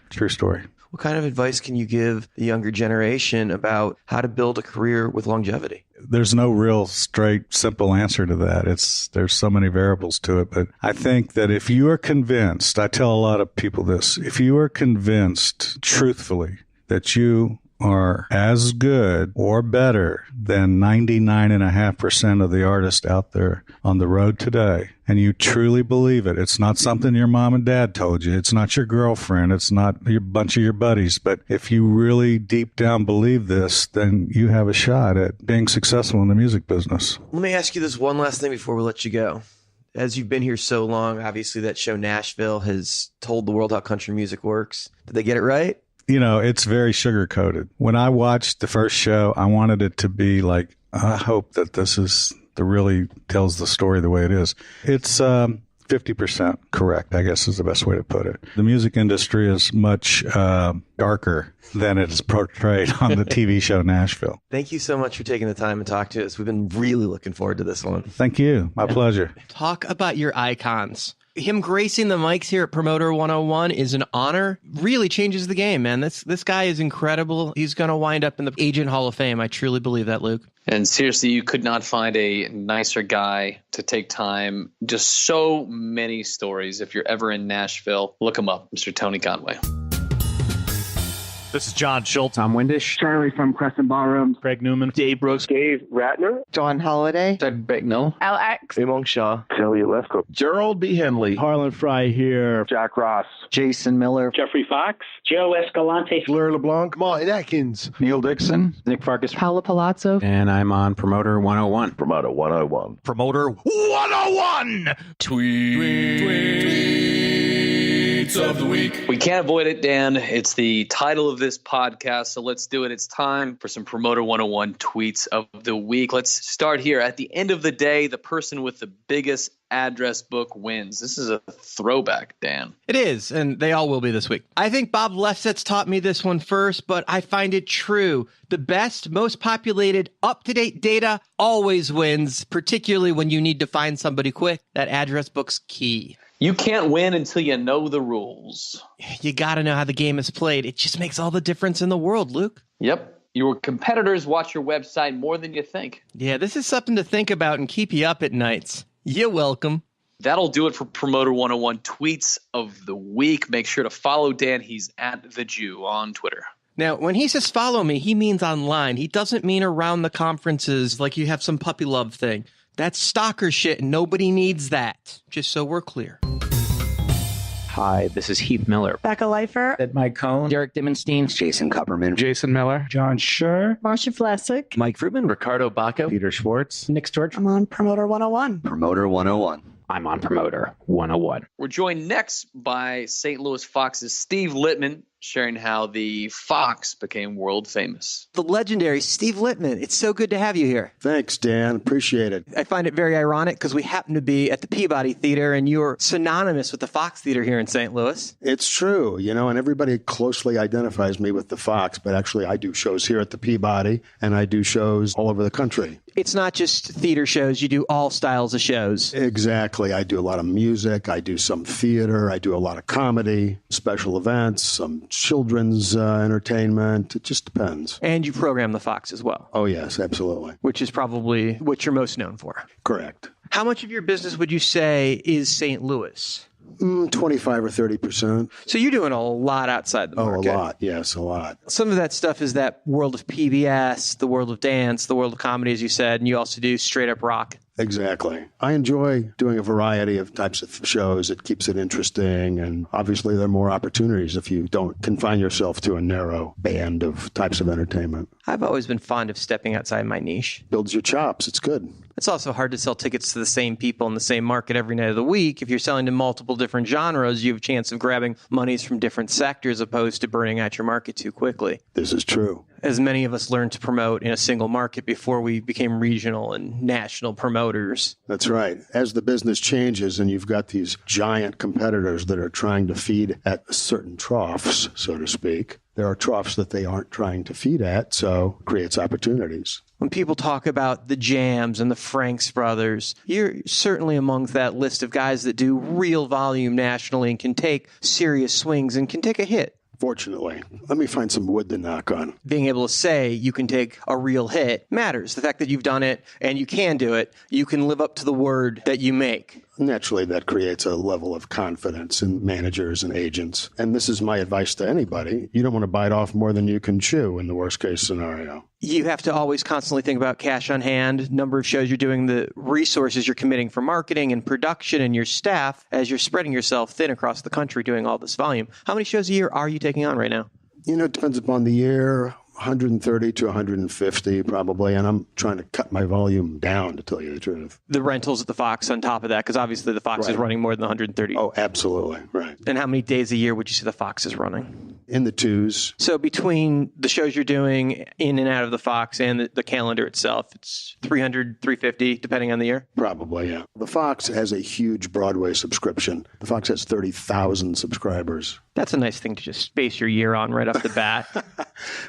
true story. What kind of advice can you give the younger generation about how to build a career with longevity? There's no real straight, simple answer to that. There's so many variables to it. But I think that if you are convinced, I tell a lot of people this, if you are convinced truthfully that you are as good or better than 99.5% of the artists out there on the road today, and you truly believe it, it's not something your mom and dad told you, it's not your girlfriend, it's not a bunch of your buddies, but if you really deep down believe this, then you have a shot at being successful in the music business. Let me ask you this one last thing before we let you go. As you've been here so long, obviously that show Nashville has told the world how country music works. Did they get it right? It's very sugar-coated. When I watched the first show, I wanted it to be like, I hope that this is really tells the story the way it is. It's 50% correct, I guess is the best way to put it. The music industry is much darker than it is portrayed on the TV show Nashville. Thank you so much for taking the time to talk to us. We've been really looking forward to this one. Thank you. My pleasure. Talk about your icons. Him gracing the mics here at Promoter 101 is an honor. Really changes the game, man. This guy is incredible. He's going to wind up in the Agent Hall of Fame. I truly believe that, Luke. And seriously, you could not find a nicer guy to take time. Just so many stories. If you're ever in Nashville, look him up, Mr. Tony Conway. This is John Schultz. I'm Windish. Charlie from Crescent Ballroom. Craig Newman. Dave Brooks. Dave Ratner. John Holiday. Doug Bicknell. LX. Imong Shah. Kelly Lesko. Gerald B. Henley. Harlan Fry here. Jack Ross. Jason Miller. Jeffrey Fox. Joe Escalante. Blair LeBlanc. Martin Atkins. Neil Dixon. Nick Farkas. Paula Palazzo. And I'm on Promoter 101. Promoter 101. Promoter 101. Tweets of the week. We can't avoid it, Dan. It's the title of this podcast, so let's do it. It's time for some Promoter 101 tweets of the week. Let's start here. At the end of the day, the person with the biggest address book wins. This is a throwback, Dan. It is, and they all will be this week. I think Bob Lefsetz taught me this one first, but I find it true. The best, most populated, up-to-date data always wins, particularly when you need to find somebody quick. That address book's key. You can't win until you know the rules. You got to know how the game is played. It just makes all the difference in the world, Luke. Yep. Your competitors watch your website more than you think. Yeah, this is something to think about and keep you up at nights. You're welcome. That'll do it for Promoter 101 Tweets of the Week. Make sure to follow Dan. He's at The Jew on Twitter. Now, when he says follow me, he means online. He doesn't mean around the conferences like you have some puppy love thing. That's stalker shit, and nobody needs that. Just so we're clear. Hi, this is Heath Miller. Becca Leifer. Ed Mike Cohn. Derek Dimmenstein. Jason Kupperman. Jason Miller. John Schur. Marcia Flessick. Mike Fruitman. Ricardo Bacco. Peter Schwartz. Nick Storch. I'm on Promoter 101. Promoter 101. I'm on Promoter 101. We're joined next by St. Louis Fox's Steve Litman, sharing how the Fox became world famous. The legendary Steve Litman. It's so good to have you here. Thanks, Dan. Appreciate it. I find it very ironic because we happen to be at the Peabody Theater and you're synonymous with the Fox Theater here in St. Louis. It's true, and everybody closely identifies me with the Fox, but actually I do shows here at the Peabody and I do shows all over the country. It's not just theater shows. You do all styles of shows. Exactly. I do a lot of music. I do some theater. I do a lot of comedy, special events, some children's entertainment. It just depends. And you program the Fox as well. Oh, yes, absolutely. Which is probably what you're most known for. Correct. How much of your business would you say is St. Louis? 25 or 30%. So you're doing a lot outside the market. Oh, a lot. Yes, a lot. Some of that stuff is that world of PBS, the world of dance, the world of comedy, as you said, and you also do straight up rock. Exactly. I enjoy doing a variety of types of shows. It keeps it interesting. And obviously, there are more opportunities if you don't confine yourself to a narrow band of types of entertainment. I've always been fond of stepping outside my niche. Builds your chops. It's good. It's also hard to sell tickets to the same people in the same market every night of the week. If you're selling to multiple different genres, you have a chance of grabbing monies from different sectors opposed to burning out your market too quickly. This is true. As many of us learned to promote in a single market before we became regional and national promoters. That's right. As the business changes and you've got these giant competitors that are trying to feed at certain troughs, so to speak, there are troughs that they aren't trying to feed at, so it creates opportunities. When people talk about the Jams and the Franks brothers, you're certainly amongst that list of guys that do real volume nationally and can take serious swings and can take a hit. Fortunately. Let me find some wood to knock on. Being able to say you can take a real hit matters. The fact that you've done it and you can do it, you can live up to the word that you make. Naturally, that creates a level of confidence in managers and agents. And this is my advice to anybody. You don't want to bite off more than you can chew in the worst case scenario. You have to always constantly think about cash on hand, number of shows you're doing, the resources you're committing for marketing and production and your staff as you're spreading yourself thin across the country doing all this volume. How many shows a year are you taking on right now? It depends upon the year. 130 to 150 probably, and I'm trying to cut my volume down, to tell you the truth. The rentals at the Fox on top of that, because obviously the Fox is running more than 130. Oh, absolutely, right. And how many days a year would you say the Fox is running? In the twos. So between the shows you're doing in and out of the Fox and the calendar itself, it's 300, 350, depending on the year? Probably, yeah. The Fox has a huge Broadway subscription. The Fox has 30,000 subscribers. That's a nice thing to just base your year on right off the bat.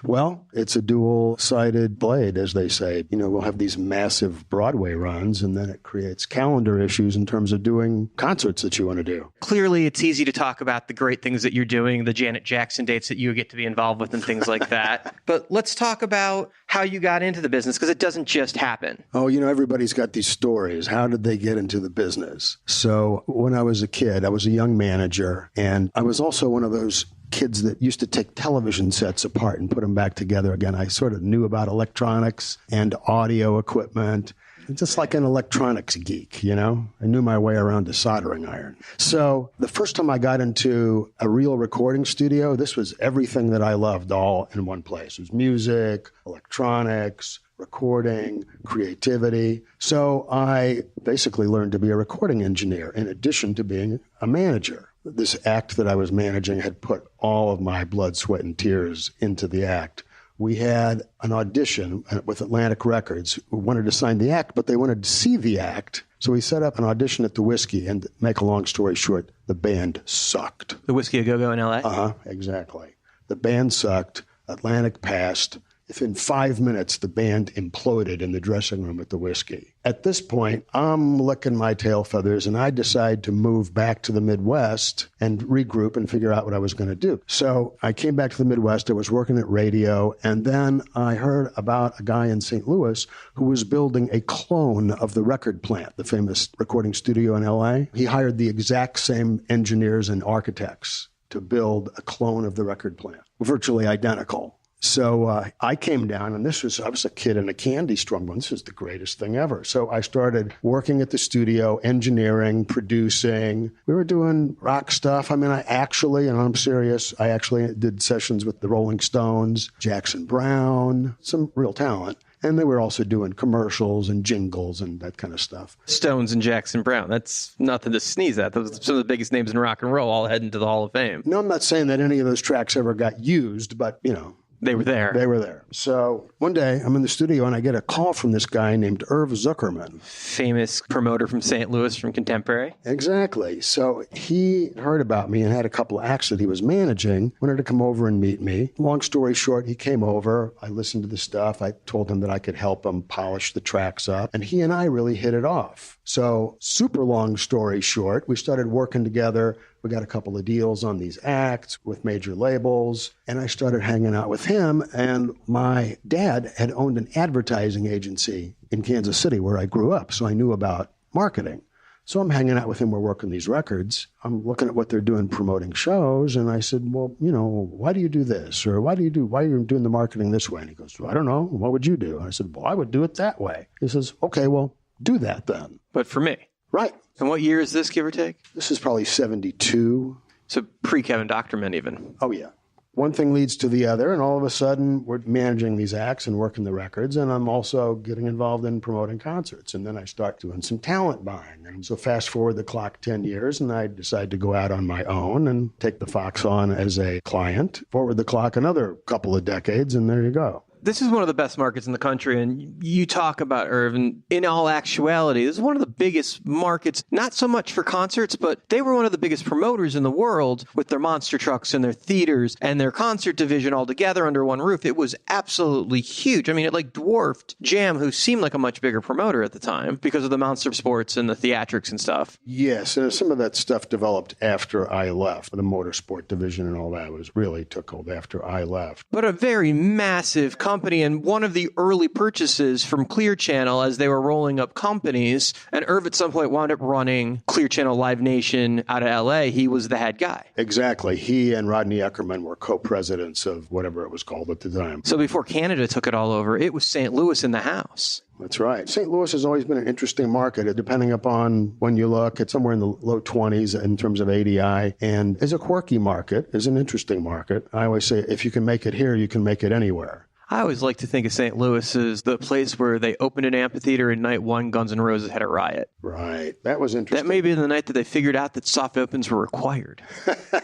Well, it's a dual-sided blade, as they say. We'll have these massive Broadway runs, and then it creates calendar issues in terms of doing concerts that you want to do. Clearly, it's easy to talk about the great things that you're doing, the Janet Jackson dates that you get to be involved with and things like that. But let's talk about how you got into the business, because it doesn't just happen. Oh, everybody's got these stories. How did they get into the business? So when I was a kid, I was a young manager, and I was also one of those kids that used to take television sets apart and put them back together again. I sort of knew about electronics and audio equipment, just like an electronics geek, I knew my way around a soldering iron. So the first time I got into a real recording studio, this was everything that I loved all in one place. It was music, electronics, recording, creativity. So I basically learned to be a recording engineer in addition to being a manager. This act that I was managing had put all of my blood, sweat, and tears into the act. We had an audition with Atlantic Records who wanted to sign the act, but they wanted to see the act. So we set up an audition at the Whiskey, and make a long story short, the band sucked. The Whiskey A Go-Go in L.A.? Exactly. The band sucked. Atlantic passed. Within 5 minutes, the band imploded in the dressing room at the Whiskey. At this point, I'm licking my tail feathers, and I decide to move back to the Midwest and regroup and figure out what I was going to do. So I came back to the Midwest. I was working at radio, and then I heard about a guy in St. Louis who was building a clone of the record plant, the famous recording studio in L.A. He hired the exact same engineers and architects to build a clone of the record plant, virtually identical. So I came down, and I was a kid in a candy store. Going, this is the greatest thing ever. So I started working at the studio, engineering, producing. We were doing rock stuff. I mean, and I'm serious, I actually did sessions with the Rolling Stones, Jackson Browne, some real talent. And they were also doing commercials and jingles and that kind of stuff. Stones and Jackson Browne. That's nothing to sneeze at. Those are some of the biggest names in rock and roll, all heading to the Hall of Fame. No, I'm not saying that any of those tracks ever got used, but, they were there. They were there. So one day I'm in the studio and I get a call from this guy named Irv Zuckerman. Famous promoter from St. Louis from Contemporary. Exactly. So he heard about me and had a couple of acts that he was managing, wanted to come over and meet me. Long story short, he came over. I listened to the stuff. I told him that I could help him polish the tracks up. And he and I really hit it off. So super long story short, we started working together. We got a couple of deals on these acts with major labels, and I started hanging out with him. And my dad had owned an advertising agency in Kansas City where I grew up, so I knew about marketing. So I'm hanging out with him. We're working these records. I'm looking at what they're doing, promoting shows. And I said, well, why do you do this? Or why are you doing the marketing this way? And he goes, well, I don't know. What would you do? And I said, well, I would do it that way. He says, okay, well, do that then. But for me. Right. And what year is this, give or take? This is probably 72. So pre-Kevin Doctorman even. Oh, yeah. One thing leads to the other, and all of a sudden we're managing these acts and working the records, and I'm also getting involved in promoting concerts. And then I start doing some talent buying. And so fast forward the clock 10 years, and I decide to go out on my own and take the Fox on as a client. Forward the clock another couple of decades, and there you go. This is one of the best markets in the country, and you talk about Irvin. In all actuality, this is one of the biggest markets, not so much for concerts, but they were one of the biggest promoters in the world with their monster trucks and their theaters and their concert division all together under one roof. It was absolutely huge. I mean, it like dwarfed Jam, who seemed like a much bigger promoter at the time because of the monster sports and the theatrics and stuff. Yes, and some of that stuff developed after I left. The motorsport division and all that really took hold after I left. But a very massive company, and one of the early purchases from Clear Channel as they were rolling up companies, and Irv at some point wound up running Clear Channel Live Nation out of LA. He was the head guy. Exactly. He and Rodney Eckerman were co-presidents of whatever it was called at the time. So before Canada took it all over, it was St. Louis in the house. That's right. St. Louis has always been an interesting market. Depending upon when you look, it's somewhere in the low 20s in terms of ADI, and is a quirky market, is an interesting market. I always say, if you can make it here, you can make it anywhere. I always like to think of St. Louis as the place where they opened an amphitheater and night one, Guns N' Roses had a riot. Right. That was interesting. That may be the night that they figured out that soft opens were required. I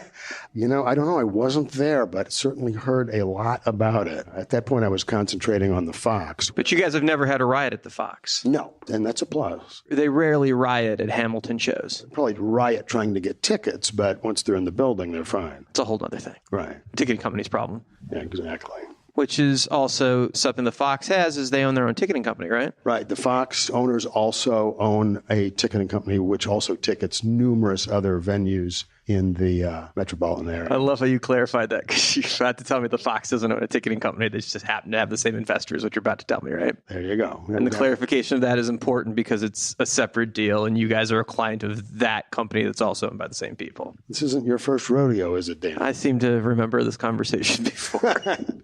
don't know. I wasn't there, but certainly heard a lot about it. At that point, I was concentrating on the Fox. But you guys have never had a riot at the Fox. No, and that's a plus. They rarely riot at Hamilton shows. Probably riot trying to get tickets, but once they're in the building, they're fine. It's a whole other thing. Right. Ticketing company's problem. Yeah, exactly. Which is also something the Fox has, is they own their own ticketing company, right? Right. The Fox owners also own a ticketing company, which also tickets numerous other venues in the metropolitan area. I love how you clarified that, because you forgot to tell me the Fox doesn't own a ticketing company. They just happen to have the same investors, what you're about to tell me, right? There you go. And the clarification of that is important because it's a separate deal, and you guys are a client of that company that's also owned by the same people. This isn't your first rodeo, is it, Dan? I seem to remember this conversation before.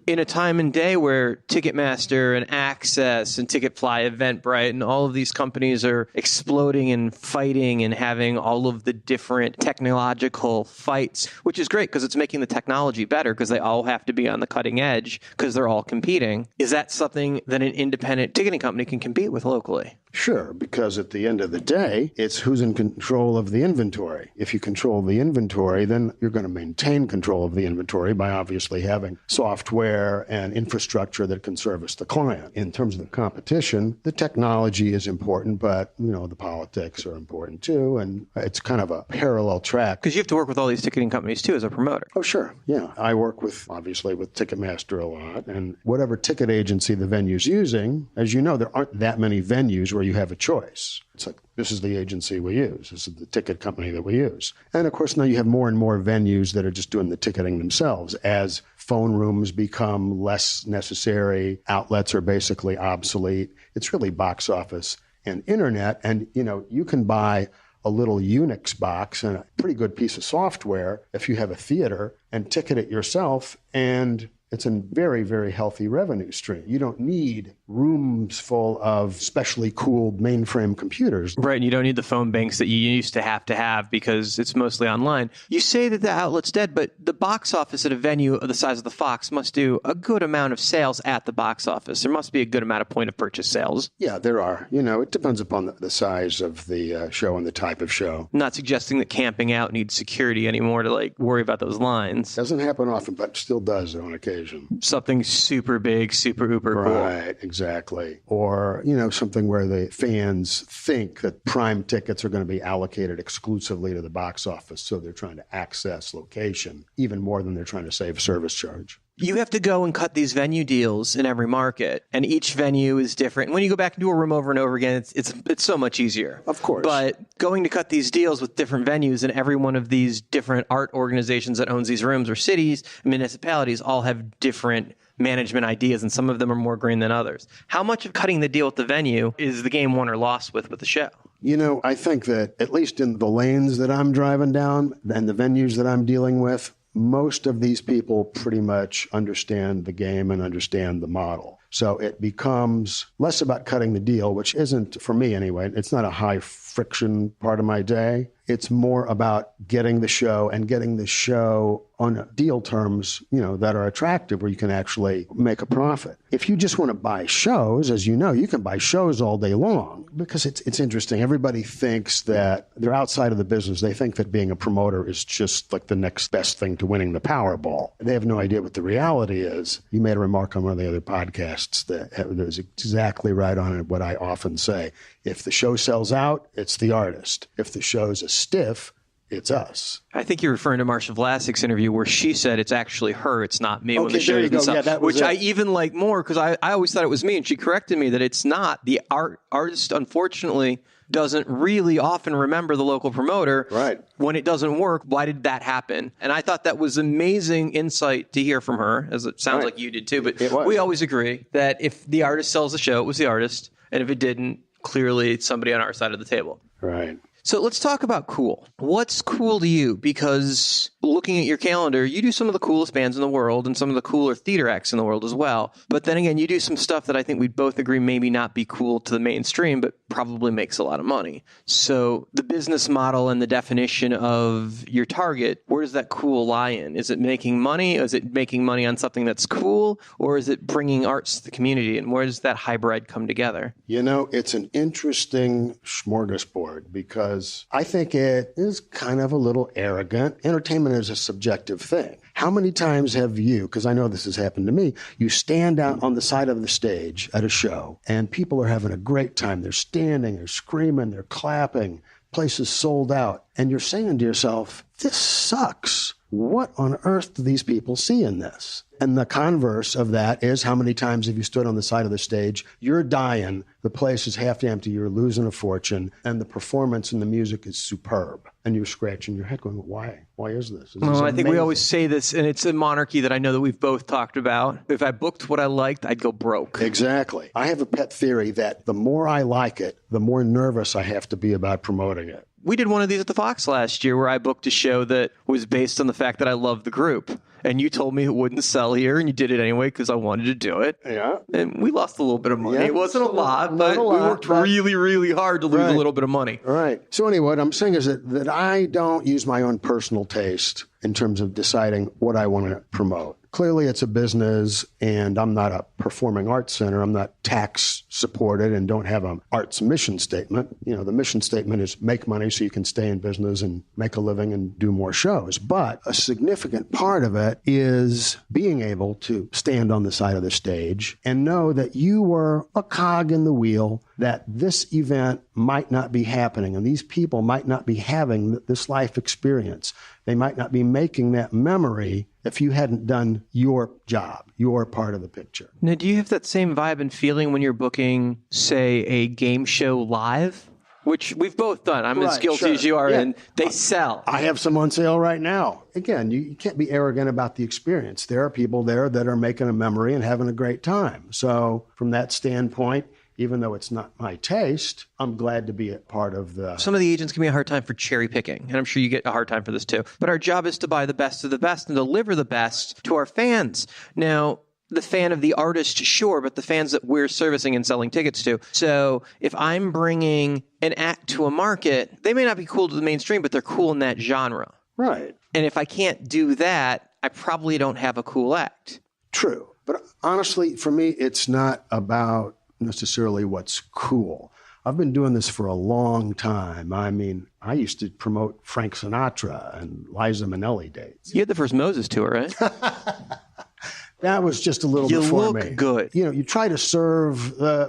In a time and day where Ticketmaster and Access and Ticketfly, Eventbrite, and all of these companies are exploding and fighting and having all of the different technological fights, which is great because it's making the technology better because they all have to be on the cutting edge because they're all competing. Is that something that an independent ticketing company can compete with locally? Sure, because at the end of the day, it's who's in control of the inventory. If you control the inventory, then you're going to maintain control of the inventory by obviously having software and infrastructure that can service the client. In terms of the competition, the technology is important, but, the politics are important too, and it's kind of a parallel track. Because you have to work with all these ticketing companies too as a promoter. Oh, sure. Yeah. I work obviously with Ticketmaster a lot, and whatever ticket agency the venue's using, as you know, there aren't that many venues where you have a choice. It's like, this is the agency we use. This is the ticket company that we use. And of course, now you have more and more venues that are just doing the ticketing themselves. As phone rooms become less necessary, outlets are basically obsolete. It's really box office and internet. And, you can buy a little Unix box and a pretty good piece of software if you have a theater and ticket it yourself, and it's a very, very healthy revenue stream. You don't need rooms full of specially cooled mainframe computers. Right, and you don't need the phone banks that you used to have because it's mostly online. You say that the outlet's dead, but the box office at a venue of the size of the Fox must do a good amount of sales at the box office. There must be a good amount of point of purchase sales. Yeah, there are. It depends upon the size of the show and the type of show. I'm not suggesting that camping out needs security anymore to worry about those lines. Doesn't happen often, but still does on occasion. Something super big, super uber cool. Right, exactly. Or, something where the fans think that prime tickets are going to be allocated exclusively to the box office, so they're trying to access location even more than they're trying to save service charge. You have to go and cut these venue deals in every market, and each venue is different. When you go back and do a room over and over again, it's so much easier. Of course. But going to cut these deals with different venues, and every one of these different art organizations that owns these rooms, or cities, municipalities, all have different management ideas, and some of them are more green than others. How much of cutting the deal with the venue is the game won or lost with the show? I think that at least in the lanes that I'm driving down and the venues that I'm dealing with, most of these people pretty much understand the game and understand the model. So it becomes less about cutting the deal, which isn't, for me anyway, it's not a high friction part of my day. It's more about getting the show on deal terms, that are attractive where you can actually make a profit. If you just want to buy shows, as you know, you can buy shows all day long because it's interesting. Everybody thinks that they're outside of the business. They think that being a promoter is just like the next best thing to winning the Powerball. They have no idea what the reality is. You made a remark on one of the other podcasts that was exactly right on it, what I often say. If the show sells out, it's the artist. If the show's a stiff, it's us. I think you're referring to Marsha Vlasic's interview where she said it's actually her, it's not me. Okay, when the show there you go. sell, Yeah, that was which it. I even like more because I always thought it was me, and she corrected me that it's not. The artist, unfortunately, doesn't really often remember the local promoter. Right. When it doesn't work, why did that happen? And I thought that was amazing insight to hear from her, as it sounds like you did too. But we always agree that if the artist sells the show, it was the artist. And if it didn't, clearly it's somebody on our side of the table. Right. So let's talk about cool. What's cool to you? Because looking at your calendar, you do some of the coolest bands in the world and some of the cooler theater acts in the world as well. But then again, you do some stuff that I think we'd both agree maybe not be cool to the mainstream, but probably makes a lot of money. So the business model and the definition of your target, where does that cool lie in? Is it making money? Is it making money on something that's cool? Or is it bringing arts to the community? And where does that hybrid come together? It's an interesting smorgasbord because I think it is kind of a little arrogant. Entertainment is a subjective thing. How many times have you, because I know this has happened to me, you stand out on the side of the stage at a show and people are having a great time. They're standing, they're screaming, they're clapping, place is sold out. And you're saying to yourself, this sucks. What on earth do these people see in this? And the converse of that is how many times have you stood on the side of the stage, you're dying, the place is half empty, you're losing a fortune, and the performance and the music is superb. And you're scratching your head going, why? Why is this? Well, I think we always say this, and it's a monarchy that I know that we've both talked about. If I booked what I liked, I'd go broke. Exactly. I have a pet theory that the more I like it, the more nervous I have to be about promoting it. We did one of these at the Fox last year where I booked a show that was based on the fact that I loved the group. And you told me it wouldn't sell here, and you did it anyway because I wanted to do it. Yeah. And we lost a little bit of money. Yeah, it wasn't a lot, but we worked really, really hard to lose a little bit of money. Right. So anyway, what I'm saying is that I don't use my own personal taste in terms of deciding what I want to promote. Clearly, it's a business, and I'm not a performing arts center. I'm not tax supported and don't have an arts mission statement. The mission statement is make money so you can stay in business and make a living and do more shows. But a significant part of it is being able to stand on the side of the stage and know that you were a cog in the wheel that this event might not be happening and these people might not be having this life experience. They might not be making that memory if you hadn't done your job, your part of the picture. Now, do you have that same vibe and feeling when you're booking, say, a game show live? Which we've both done. I'm as guilty as you are, and they sell. I have some on sale right now. Again, you can't be arrogant about the experience. There are people there that are making a memory and having a great time. So from that standpoint, even though it's not my taste, I'm glad to be a part of the... Some of the agents give me a hard time for cherry picking, and I'm sure you get a hard time for this too. But our job is to buy the best of the best and deliver the best to our fans. Now, the fan of the artist, sure, but the fans that we're servicing and selling tickets to. So if I'm bringing an act to a market, they may not be cool to the mainstream, but they're cool in that genre. Right. And if I can't do that, I probably don't have a cool act. True. But honestly, for me, it's not about necessarily what's cool. I've been doing this for a long time. I mean, I used to promote Frank Sinatra and Liza Minnelli dates. You had the first Moses tour, right? That was just a little before me. You look good. You know, you try to serve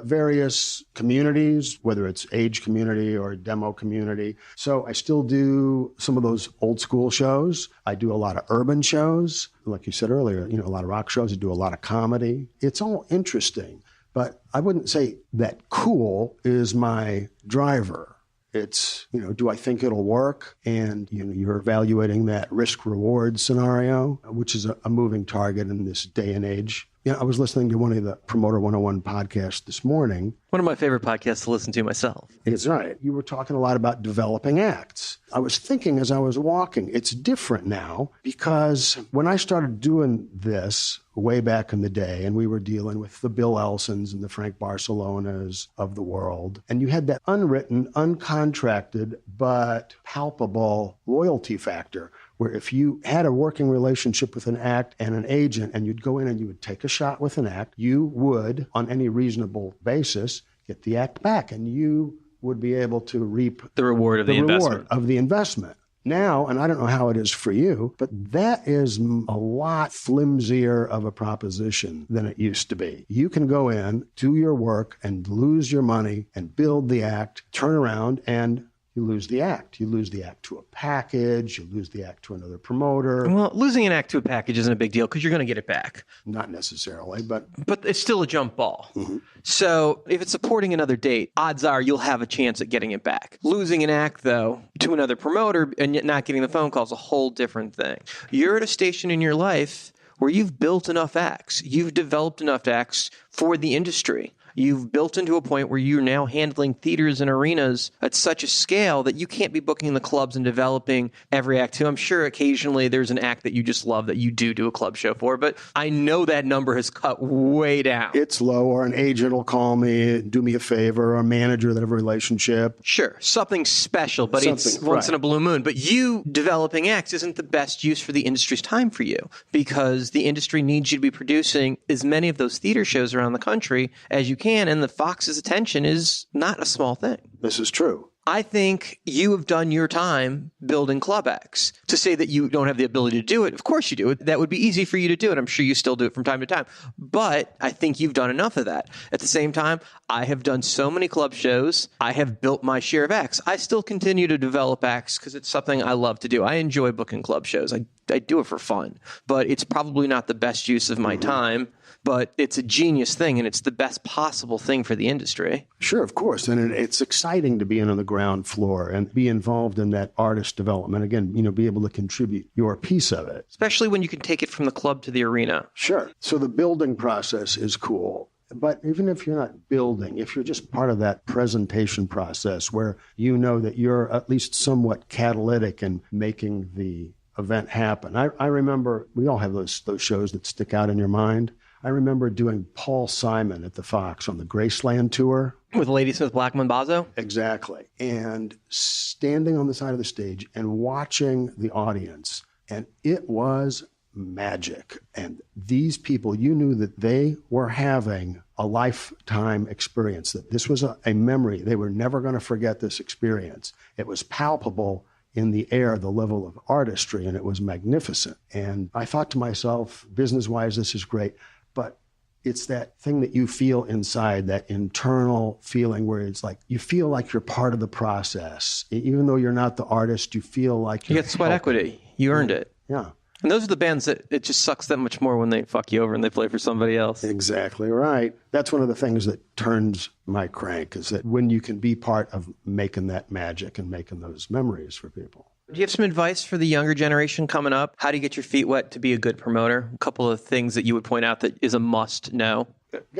various communities, whether it's age community or demo community. So I still do some of those old school shows. I do a lot of urban shows. Like you said earlier, you know, a lot of rock shows. I do a lot of comedy. It's all interesting. But I wouldn't say that cool is my driver. It's, you know, do I think it'll work? And, you know, you're evaluating that risk-reward scenario, which is a moving target in this day and age. You know, I was listening to one of the Promoter 101 podcasts this morning. One of my favorite podcasts to listen to myself. It's right. You were talking a lot about developing acts. I was thinking as I was walking, it's different now because when I started doing this way back in the day, and we were dealing with the Bill Elsons and the Frank Barcelonas of the world, and you had that unwritten, uncontracted, but palpable loyalty factor where if you had a working relationship with an act and an agent and you'd go in and you would take a shot with an act, you would, on any reasonable basis, get the act back and you would be able to reap the reward of the investment. Now, and I don't know how it is for you, but that is a lot flimsier of a proposition than it used to be. You can go in, do your work, and lose your money and build the act, turn around, and you lose the act. You lose the act to a package. You lose the act to another promoter. Well, losing an act to a package isn't a big deal because you're going to get it back. Not necessarily, but it's still a jump ball. Mm-hmm. So if it's supporting another date, odds are you'll have a chance at getting it back. Losing an act, though, to another promoter and yet not getting the phone call is a whole different thing. You're at a station in your life where you've built enough acts. You've developed enough acts for the industry. You've built into a point where you're now handling theaters and arenas at such a scale that you can't be booking the clubs and developing every act too. I'm sure occasionally there's an act that you just love that you do a club show for, but I know that number has cut way down. It's low, or an agent will call me, do me a favor, or a manager that have a relationship. Sure, something special, but it's once in a blue moon. But you developing acts isn't the best use for the industry's time for you because the industry needs you to be producing as many of those theater shows around the country as you can. And the Fox's attention is not a small thing. This is true. I think you have done your time building club acts. To say that you don't have the ability to do it, of course you do. That would be easy for you to do it. I'm sure you still do it from time to time. But I think you've done enough of that. At the same time, I have done so many club shows. I have built my share of acts. I still continue to develop acts because it's something I love to do. I enjoy booking club shows. I do it for fun. But it's probably not the best use of my time. But it's a genius thing, and it's the best possible thing for the industry. Sure, of course. And it's exciting to be in on the ground floor and be involved in that artist development. Again, you know, be able to contribute your piece of it. Especially when you can take it from the club to the arena. Sure. So the building process is cool. But even if you're not building, if you're just part of that presentation process where you know that you're at least somewhat catalytic in making the event happen. I remember, we all have those shows that stick out in your mind. I remember doing Paul Simon at the Fox on the Graceland tour. With Ladysmith Blackman Bazo? Exactly. And standing on the side of the stage and watching the audience. And it was magic. And these people, you knew that they were having a lifetime experience, that this was a memory. They were never going to forget this experience. It was palpable in the air, the level of artistry, and it was magnificent. And I thought to myself, business-wise, this is great. But It's that thing that you feel inside, that internal feeling where it's like you feel like you're part of the process. Even though you're not the artist, you feel like You get sweat equity. You earned it. Yeah. And those are the bands that it just sucks that much more when they fuck you over and they play for somebody else. Exactly right. That's one of the things that turns my crank, is that when you can be part of making that magic and making those memories for people. Do you have some advice for the younger generation coming up? How do you get your feet wet to be a good promoter? A couple of things that you would point out that is a must know.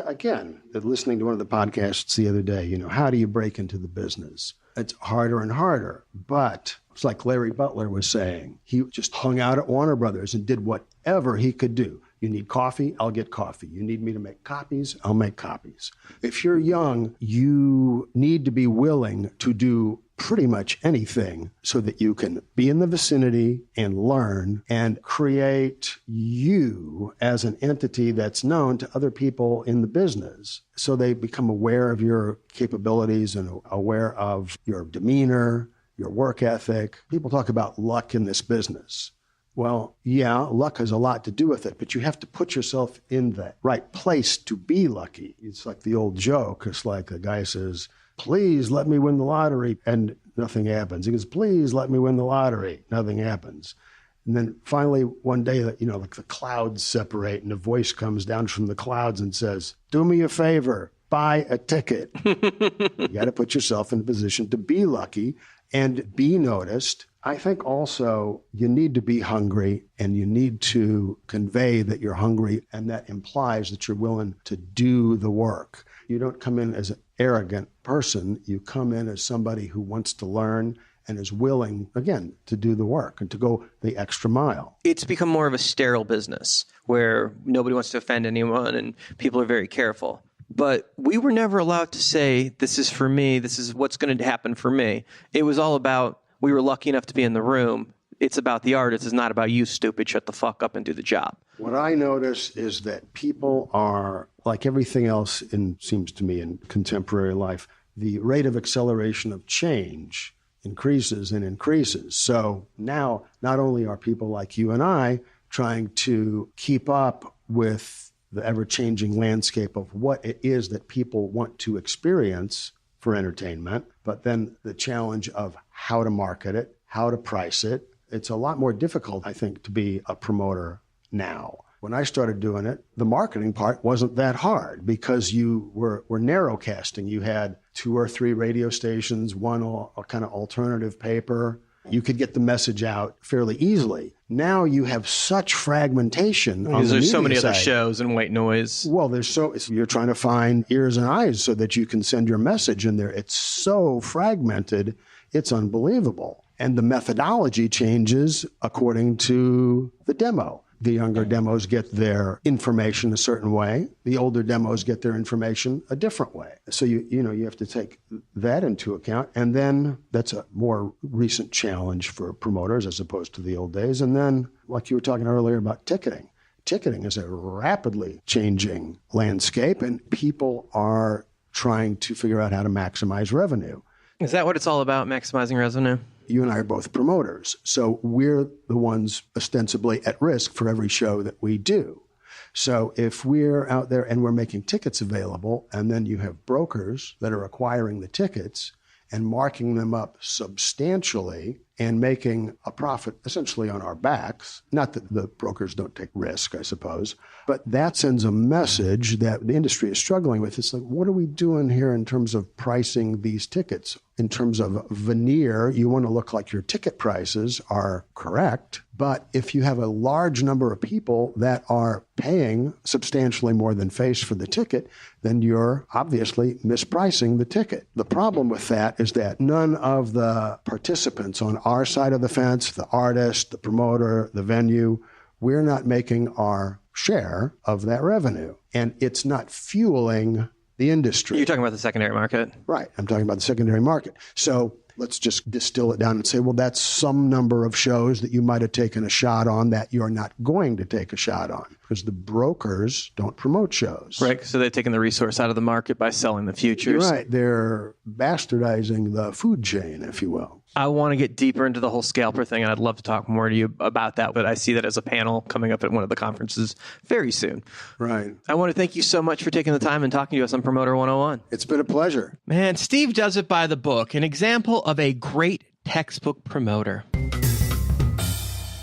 Again, listening to one of the podcasts the other day, how do you break into the business? It's harder and harder, but it's like Larry Butler was saying. He just hung out at Warner Brothers and did whatever he could do. You need coffee, I'll get coffee. You need me to make copies, I'll make copies. If you're young, you need to be willing to do pretty much anything so that you can be in the vicinity and learn and create you as an entity that's known to other people in the business. So they become aware of your capabilities and aware of your demeanor, your work ethic. People talk about luck in this business. Well, yeah, luck has a lot to do with it, but you have to put yourself in the right place to be lucky. It's like the old joke. It's like the guy says, please let me win the lottery, and nothing happens. He goes, please let me win the lottery. Nothing happens. And then finally one day, like the clouds separate and a voice comes down from the clouds and says, do me a favor, buy a ticket. You got to put yourself in a position to be lucky and be noticed. I think also you need to be hungry, and you need to convey that you're hungry, and that implies that you're willing to do the work. You don't come in as an arrogant person. You come in as somebody who wants to learn and is willing, again, to do the work and to go the extra mile. It's become more of a sterile business where nobody wants to offend anyone and people are very careful. But we were never allowed to say, this is for me, this is what's going to happen for me. It was all about, we were lucky enough to be in the room. It's about the artist. It's not about you, stupid. Shut the fuck up and do the job. What I notice is that people are, like everything else seems to me in contemporary life, the rate of acceleration of change increases and increases. So now not only are people like you and I trying to keep up with the ever-changing landscape of what it is that people want to experience for entertainment, but then the challenge of how to market it, how to price it. It's a lot more difficult, I think, to be a promoter now. When I started doing it, the marketing part wasn't that hard because you were narrowcasting. You had 2 or 3 radio stations, one kind of alternative paper. You could get the message out fairly easily. Now you have such fragmentation on the media There's so many other side. shows and white noise. Well, you're trying to find ears and eyes so that you can send your message in there. It's so fragmented, it's unbelievable. And the methodology changes according to the demo. The younger demos get their information a certain way. The older demos get their information a different way. So you have to take that into account. And then that's a more recent challenge for promoters as opposed to the old days. And then, like you were talking earlier about ticketing. Ticketing is a rapidly changing landscape, and people are trying to figure out how to maximize revenue. Is that what it's all about, maximizing revenue? You and I are both promoters, so we're the ones ostensibly at risk for every show that we do. So if we're out there and we're making tickets available, and then you have brokers that are acquiring the tickets and marking them up substantially and making a profit essentially on our backs, not that the brokers don't take risk, I suppose, but that sends a message that the industry is struggling with. It's like, what are we doing here in terms of pricing these tickets? In terms of veneer, you want to look like your ticket prices are correct. But if you have a large number of people that are paying substantially more than face for the ticket, then you're obviously mispricing the ticket. The problem with that is that none of the participants on our side of the fence, the artist, the promoter, the venue, we're not making our share of that revenue. And it's not fueling the industry. You're talking about the secondary market. Right. I'm talking about the secondary market. So let's just distill it down and say, well, that's some number of shows that you might have taken a shot on that you're not going to take a shot on because the brokers don't promote shows. Right. So they're taking the resource out of the market by selling the futures. You're right. They're bastardizing the food chain, if you will. I want to get deeper into the whole scalper thing, and I'd love to talk more to you about that, but I see that as a panel coming up at one of the conferences very soon. Right. I want to thank you so much for taking the time and talking to us on Promoter 101. It's been a pleasure. Man, Steve does it by the book, an example of a great textbook promoter.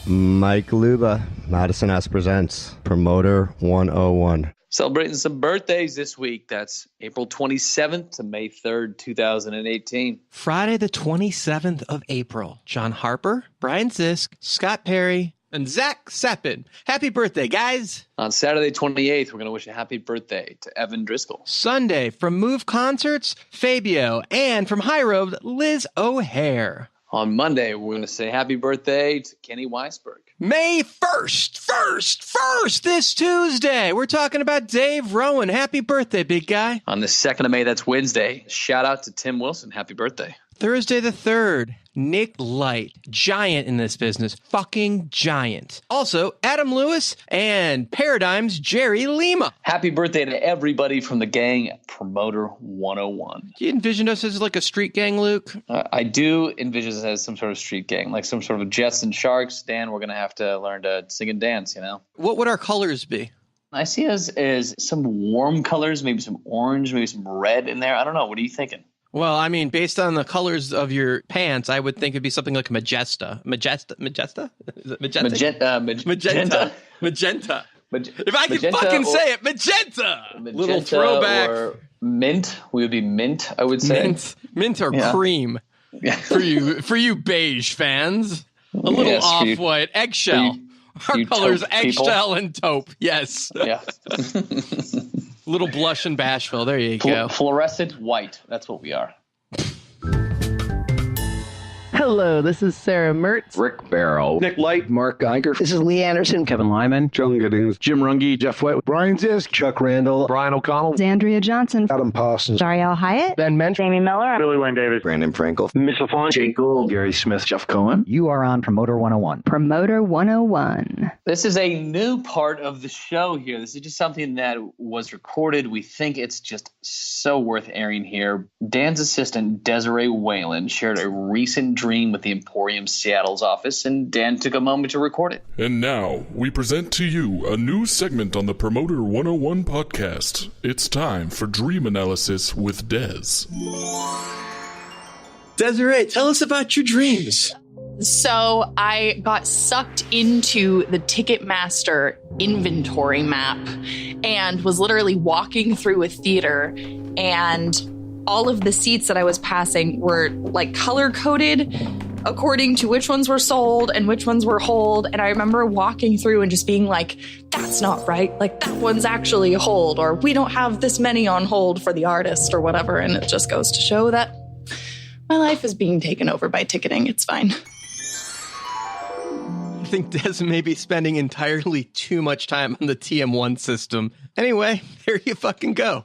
Mike Luba, Madison S. Presents Promoter 101. Celebrating some birthdays this week. That's April 27th to May 3rd, 2018. Friday the 27th of April. John Harper, Brian Zisk, Scott Perry, and Zach Seppin. Happy birthday, guys. On Saturday 28th, we're going to wish a happy birthday to Evan Driscoll. Sunday, from Move Concerts, Fabio, and from High Road, Liz O'Hare. On Monday, we're going to say happy birthday to Kenny Weisberg. May 1st, this Tuesday. We're talking about Dave Rowan. Happy birthday, big guy. On the 2nd of May, that's Wednesday. Shout out to Tim Wilson. Happy birthday. Thursday the 3rd, Nick Light. Giant in this business. Fucking giant. Also, Adam Lewis and Paradigm's Jerry Lima. Happy birthday to everybody from the gang at Promoter 101. Do you envision us as like a street gang, Luke? I do envision us as some sort of street gang, like some sort of Jets and Sharks. Dan, we're going to have to learn to sing and dance, you know? What would our colors be? I see us as some warm colors, maybe some orange, maybe some red in there. I don't know. What are you thinking? Well, I mean, based on the colors of your pants, I would think it'd be something like magenta. Magenta? Is it majestic? Magenta. If I can fucking say it, magenta. Little throwback. Or mint. We would be mint, I would say. Mint or cream. For you beige fans. A little off-white. Eggshell. Our colors, eggshell and taupe. Yes. Yeah. Little blush and bashful. There you go. Fluorescent white. That's what we are. Hello, this is Sarah Mertz. Rick Barrow. Nick Light. Mark Geiger. This is Lee Anderson. Kevin Lyman. Joan Giddings. Jim Runge. Jeff White. Brian Zisk. Chuck Randall. Brian O'Connell. Andrea Johnson. Adam Parsons. Darielle Hyatt. Ben Mensch. Jamie Miller. Billy Wayne Davis. Brandon Frankel. Mitch LaFon. Jake Gould. Gary Smith. Jeff Cohen. You are on Promoter 101. Promoter 101. This is a new part of the show here. This is just something that was recorded. We think it's just so worth airing here. Dan's assistant, Desiree Whalen, shared a recent dream with the Emporium Seattle's office, and Dan took a moment to record it. And now, we present to you a new segment on the Promoter 101 podcast. It's time for Dream Analysis with Des. Desiree, tell us about your dreams. So I got sucked into the Ticketmaster inventory map and was literally walking through a theater, and all of the seats that I was passing were like color coded according to which ones were sold and which ones were hold. And I remember walking through and just being like, that's not right. Like, that one's actually a hold, or we don't have this many on hold for the artist or whatever. And it just goes to show that my life is being taken over by ticketing. It's fine. I think Des may be spending entirely too much time on the TM1 system. Anyway, there you fucking go.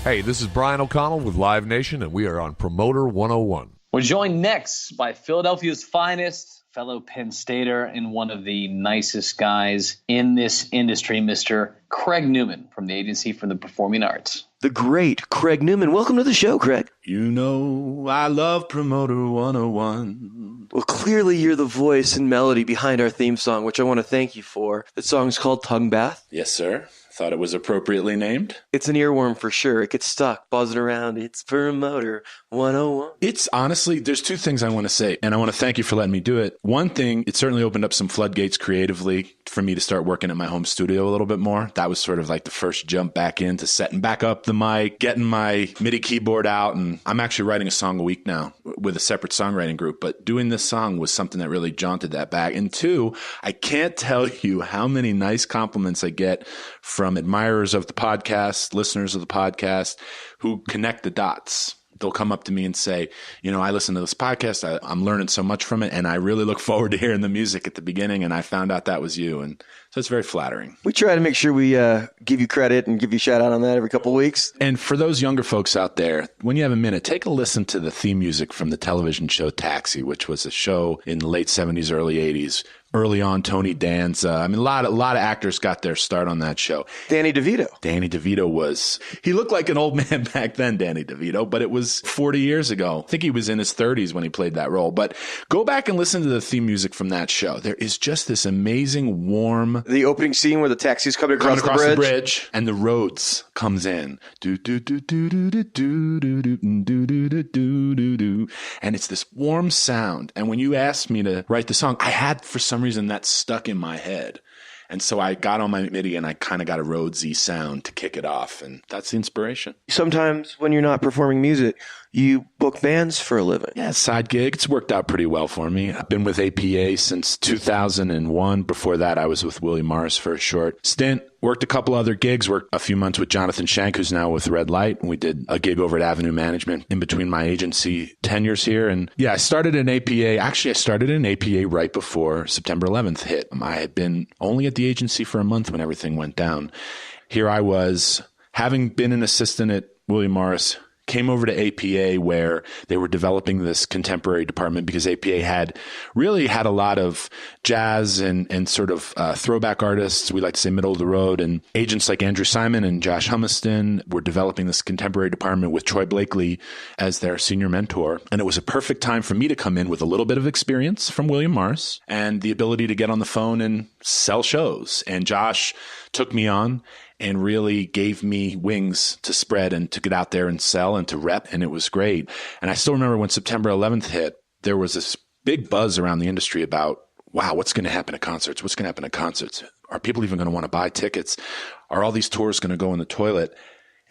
Hey, this is Brian O'Connell with Live Nation, and we are on Promoter 101. We're joined next by Philadelphia's finest, fellow Penn Stater, and one of the nicest guys in this industry, Mr. Craig Newman from the Agency for the Performing Arts. The great Craig Newman. Welcome to the show, Craig. You know I love Promoter 101. Well, clearly you're the voice and melody behind our theme song, which I want to thank you for. The song's called Tongue Bath. Yes, sir. Thought it was appropriately named. It's an earworm for sure. It gets stuck, buzzing around. It's Promoter 101. It's honestly, there's two things I want to say, and I want to thank you for letting me do it. One thing, it certainly opened up some floodgates creatively for me to start working at my home studio a little bit more. That was sort of like the first jump back into setting back up the mic, getting my MIDI keyboard out, and I'm actually writing a song a week now with a separate songwriting group, but doing this song was something that really jaunted that back. And two, I can't tell you how many nice compliments I get from admirers of the podcast, listeners of the podcast, who connect the dots. They'll come up to me and say, you know, I listen to this podcast. I'm learning so much from it, and I really look forward to hearing the music at the beginning, and I found out that was you. And so it's very flattering. We try to make sure we give you credit and give you a shout out on that every couple of weeks. And for those younger folks out there, when you have a minute, take a listen to the theme music from the television show Taxi, which was a show in the late 70s, early 80s. early on, Tony Danza. I mean, a lot of actors got their start on that show. Danny DeVito. Danny DeVito he looked like an old man back then, Danny DeVito, but it was 40 years ago. I think he was in his 30s when he played that role. But go back and listen to the theme music from that show. There is just this amazing, warm... The opening scene where the taxi's coming across the bridge. And the Rhodes comes in. And it's this warm sound. And when you asked me to write the song, I had, for some reason, that stuck in my head. And so I got on my MIDI and I kind of got a Rhodesy sound to kick it off. And that's the inspiration. Sometimes when you're not performing music, you book bands for a living. Yeah, side gig. It's worked out pretty well for me. I've been with APA since 2001. Before that, I was with William Morris for a short stint. Worked a couple other gigs. Worked a few months with Jonathan Shank, who's now with Red Light. And we did a gig over at Avenue Management in between my agency tenures here. And yeah, I started in APA. Actually, I started in APA right before September 11th hit. I had been only at the agency for a month when everything went down. Here I was, having been an assistant at William Morris, came over to APA where they were developing this contemporary department because APA had a lot of jazz and sort of throwback artists. We like to say middle of the road, and agents like Andrew Simon and Josh Humiston were developing this contemporary department with Troy Blakely as their senior mentor. And it was a perfect time for me to come in with a little bit of experience from William Morris and the ability to get on the phone and sell shows. And Josh took me on and really gave me wings to spread and to get out there and sell and to rep. And it was great. And I still remember when September 11th hit, there was this big buzz around the industry about, wow, what's going to happen at concerts? What's going to happen at concerts? Are people even going to want to buy tickets? Are all these tours going to go in the toilet?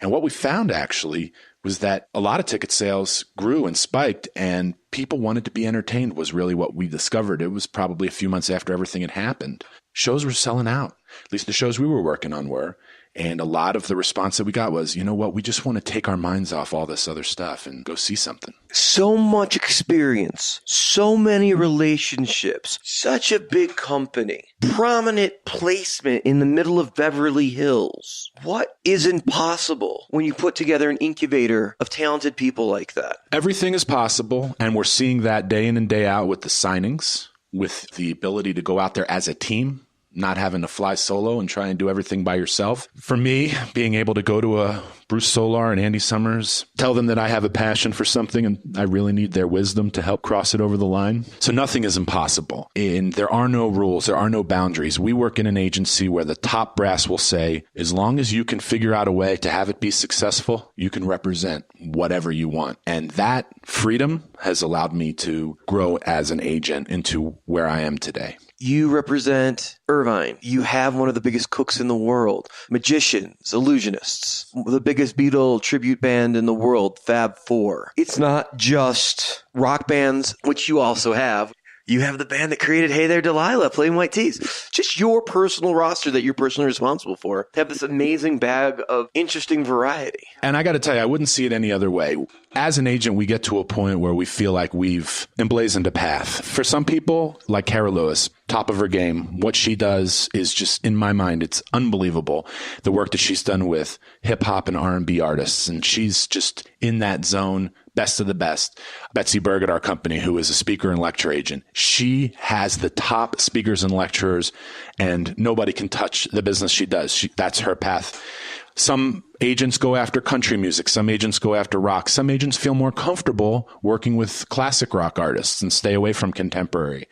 And what we found actually was that a lot of ticket sales grew and spiked, and people wanted to be entertained was really what we discovered. It was probably a few months after everything had happened. Shows were selling out. At least the shows we were working on were. And a lot of the response that we got was, you know what, we just want to take our minds off all this other stuff and go see something. So much experience, so many relationships, such a big company, prominent placement in the middle of Beverly Hills. What isn't possible when you put together an incubator of talented people like that? Everything is possible, and we're seeing that day in and day out with the signings, with the ability to go out there as a team, not having to fly solo and try and do everything by yourself. For me, being able to go to a Bruce Solar and Andy Summers, tell them that I have a passion for something and I really need their wisdom to help cross it over the line. So nothing is impossible. And there are no rules. There are no boundaries. We work in an agency where the top brass will say, as long as you can figure out a way to have it be successful, you can represent whatever you want. And that freedom has allowed me to grow as an agent into where I am today. You represent Irvine. You have one of the biggest cooks in the world, magicians, illusionists, the biggest Beatle tribute band in the world, Fab Four. It's not just rock bands, which you also have. You have the band that created Hey There Delilah, playing White Tees. Just your personal roster that you're personally responsible for. Have this amazing bag of interesting variety. And I got to tell you, I wouldn't see it any other way. As an agent, we get to a point where we feel like we've emblazoned a path. For some people, like Kara Lewis, top of her game, what she does is just, in my mind, it's unbelievable. The work that she's done with hip hop and R&B artists. And she's just in that zone, best of the best. Betsy Berg at our company, who is a speaker and lecture agent, she has the top speakers and lecturers, and nobody can touch the business she does. That's her path. Some agents go after country music. Some agents go after rock. Some agents feel more comfortable working with classic rock artists and stay away from contemporary.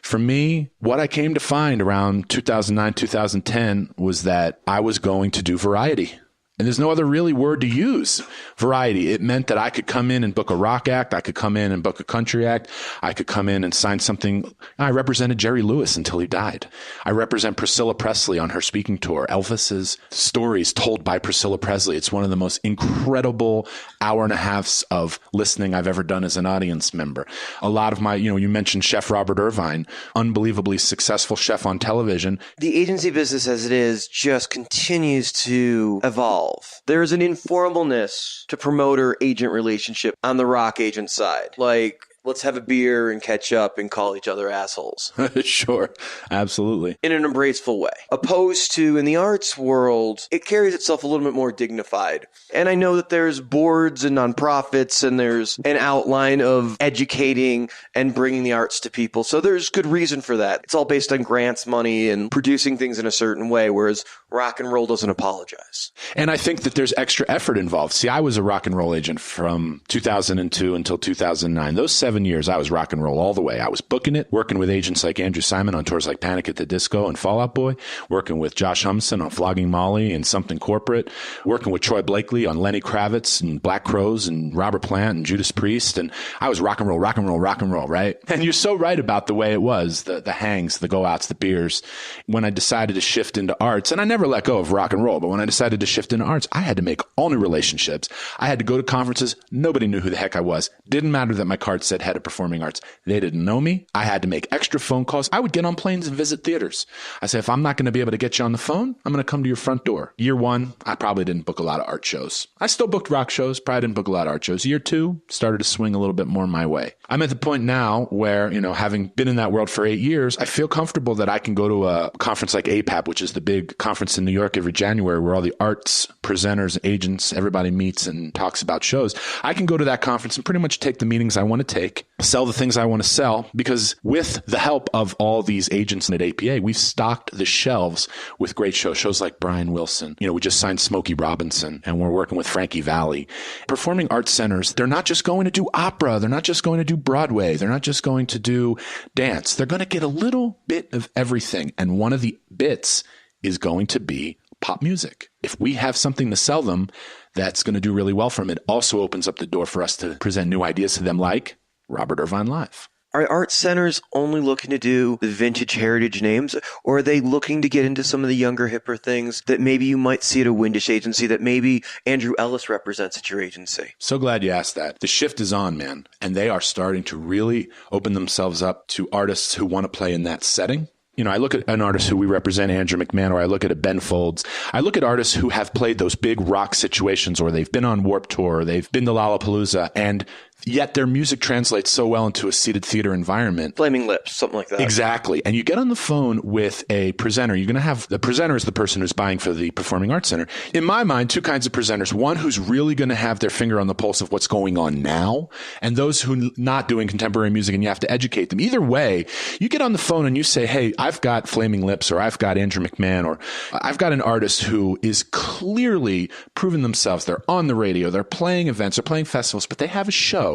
For me, what I came to find around 2009, 2010 was that I was going to do variety. And there's no other really word to use. Variety. It meant that I could come in and book a rock act. I could come in and book a country act. I could come in and sign something. I represented Jerry Lewis until he died. I represent Priscilla Presley on her speaking tour. Elvis's stories told by Priscilla Presley. It's one of the most incredible hour and a halves of listening I've ever done as an audience member. A lot of my, you mentioned Chef Robert Irvine, unbelievably successful chef on television. The agency business as it is just continues to evolve. There is an informalness to promoter-agent relationship on the rock agent side. Like let's have a beer and catch up and call each other assholes. Sure. Absolutely. In an embraceful way. Opposed to, in the arts world, it carries itself a little bit more dignified. And I know that there's boards and nonprofits and there's an outline of educating and bringing the arts to people. So there's good reason for that. It's all based on grants money and producing things in a certain way, whereas rock and roll doesn't apologize. And I think that there's extra effort involved. See, I was a rock and roll agent from 2002 until 2009. Those 7 years, I was rock and roll all the way. I was booking it, working with agents like Andrew Simon on tours like Panic at the Disco and Fall Out Boy, working with Josh Humson on Flogging Molly and Something Corporate, working with Troy Blakely on Lenny Kravitz and Black Crowes and Robert Plant and Judas Priest. And I was rock and roll, right? And you're so right about the way it was, the hangs, the go-outs, the beers. When I decided to shift into arts, and I never let go of rock and roll, but when I decided to shift into arts, I had to make all new relationships. I had to go to conferences. Nobody knew who the heck I was. Didn't matter that my card said head of performing arts. They didn't know me. I had to make extra phone calls. I would get on planes and visit theaters. I said, if I'm not going to be able to get you on the phone, I'm going to come to your front door. Year one, I probably didn't book a lot of art shows. I still booked rock shows, probably didn't book a lot of art shows. Year two, started to swing a little bit more my way. I'm at the point now where, having been in that world for 8 years, I feel comfortable that I can go to a conference like APAP, which is the big conference in New York every January where all the arts presenters, agents, everybody meets and talks about shows. I can go to that conference and pretty much take the meetings I want to take, sell the things I want to sell, because with the help of all these agents at APA, we've stocked the shelves with great shows like Brian Wilson. We just signed Smokey Robinson and we're working with Frankie Valli. Performing arts centers, they're not just going to do opera. They're not just going to do Broadway. They're not just going to do dance. They're going to get a little bit of everything. And one of the bits is going to be pop music. If we have something to sell them that's going to do really well for them, it also opens up the door for us to present new ideas to them like Robert Irvine Live. Are art centers only looking to do the vintage heritage names, or are they looking to get into some of the younger, hipper things that maybe you might see at a Windish agency that maybe Andrew Ellis represents at your agency? So glad you asked that. The shift is on, man, and they are starting to really open themselves up to artists who want to play in that setting. I look at an artist who we represent, Andrew McMahon, or I look at a Ben Folds. I look at artists who have played those big rock situations, or they've been on Warped Tour, or they've been to Lollapalooza, and yet their music translates so well into a seated theater environment. Flaming Lips, something like that. Exactly. And you get on the phone with a presenter. You're going to have the presenter is the person who's buying for the Performing Arts Center. In my mind, two kinds of presenters. One who's really going to have their finger on the pulse of what's going on now, and those who not doing contemporary music, and you have to educate them. Either way, you get on the phone and you say, hey, I've got Flaming Lips, or I've got Andrew McMahon, or I've got an artist who is clearly proven themselves. They're on the radio, they're playing events, they're playing festivals, but they have a show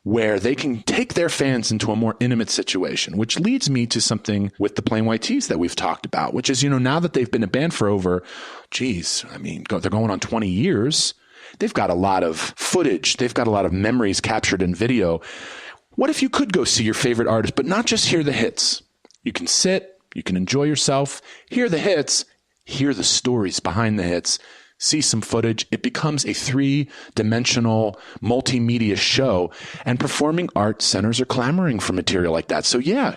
where they can take their fans into a more intimate situation, which leads me to something with the Plain White T's that we've talked about, which is, now that they've been a band for over, they're going on 20 years. They've got a lot of footage. They've got a lot of memories captured in video. What if you could go see your favorite artist, but not just hear the hits? You can sit, you can enjoy yourself, hear the hits, hear the stories behind the hits, see some footage. It becomes a 3-dimensional multimedia show, and performing arts centers are clamoring for material like that. So yeah,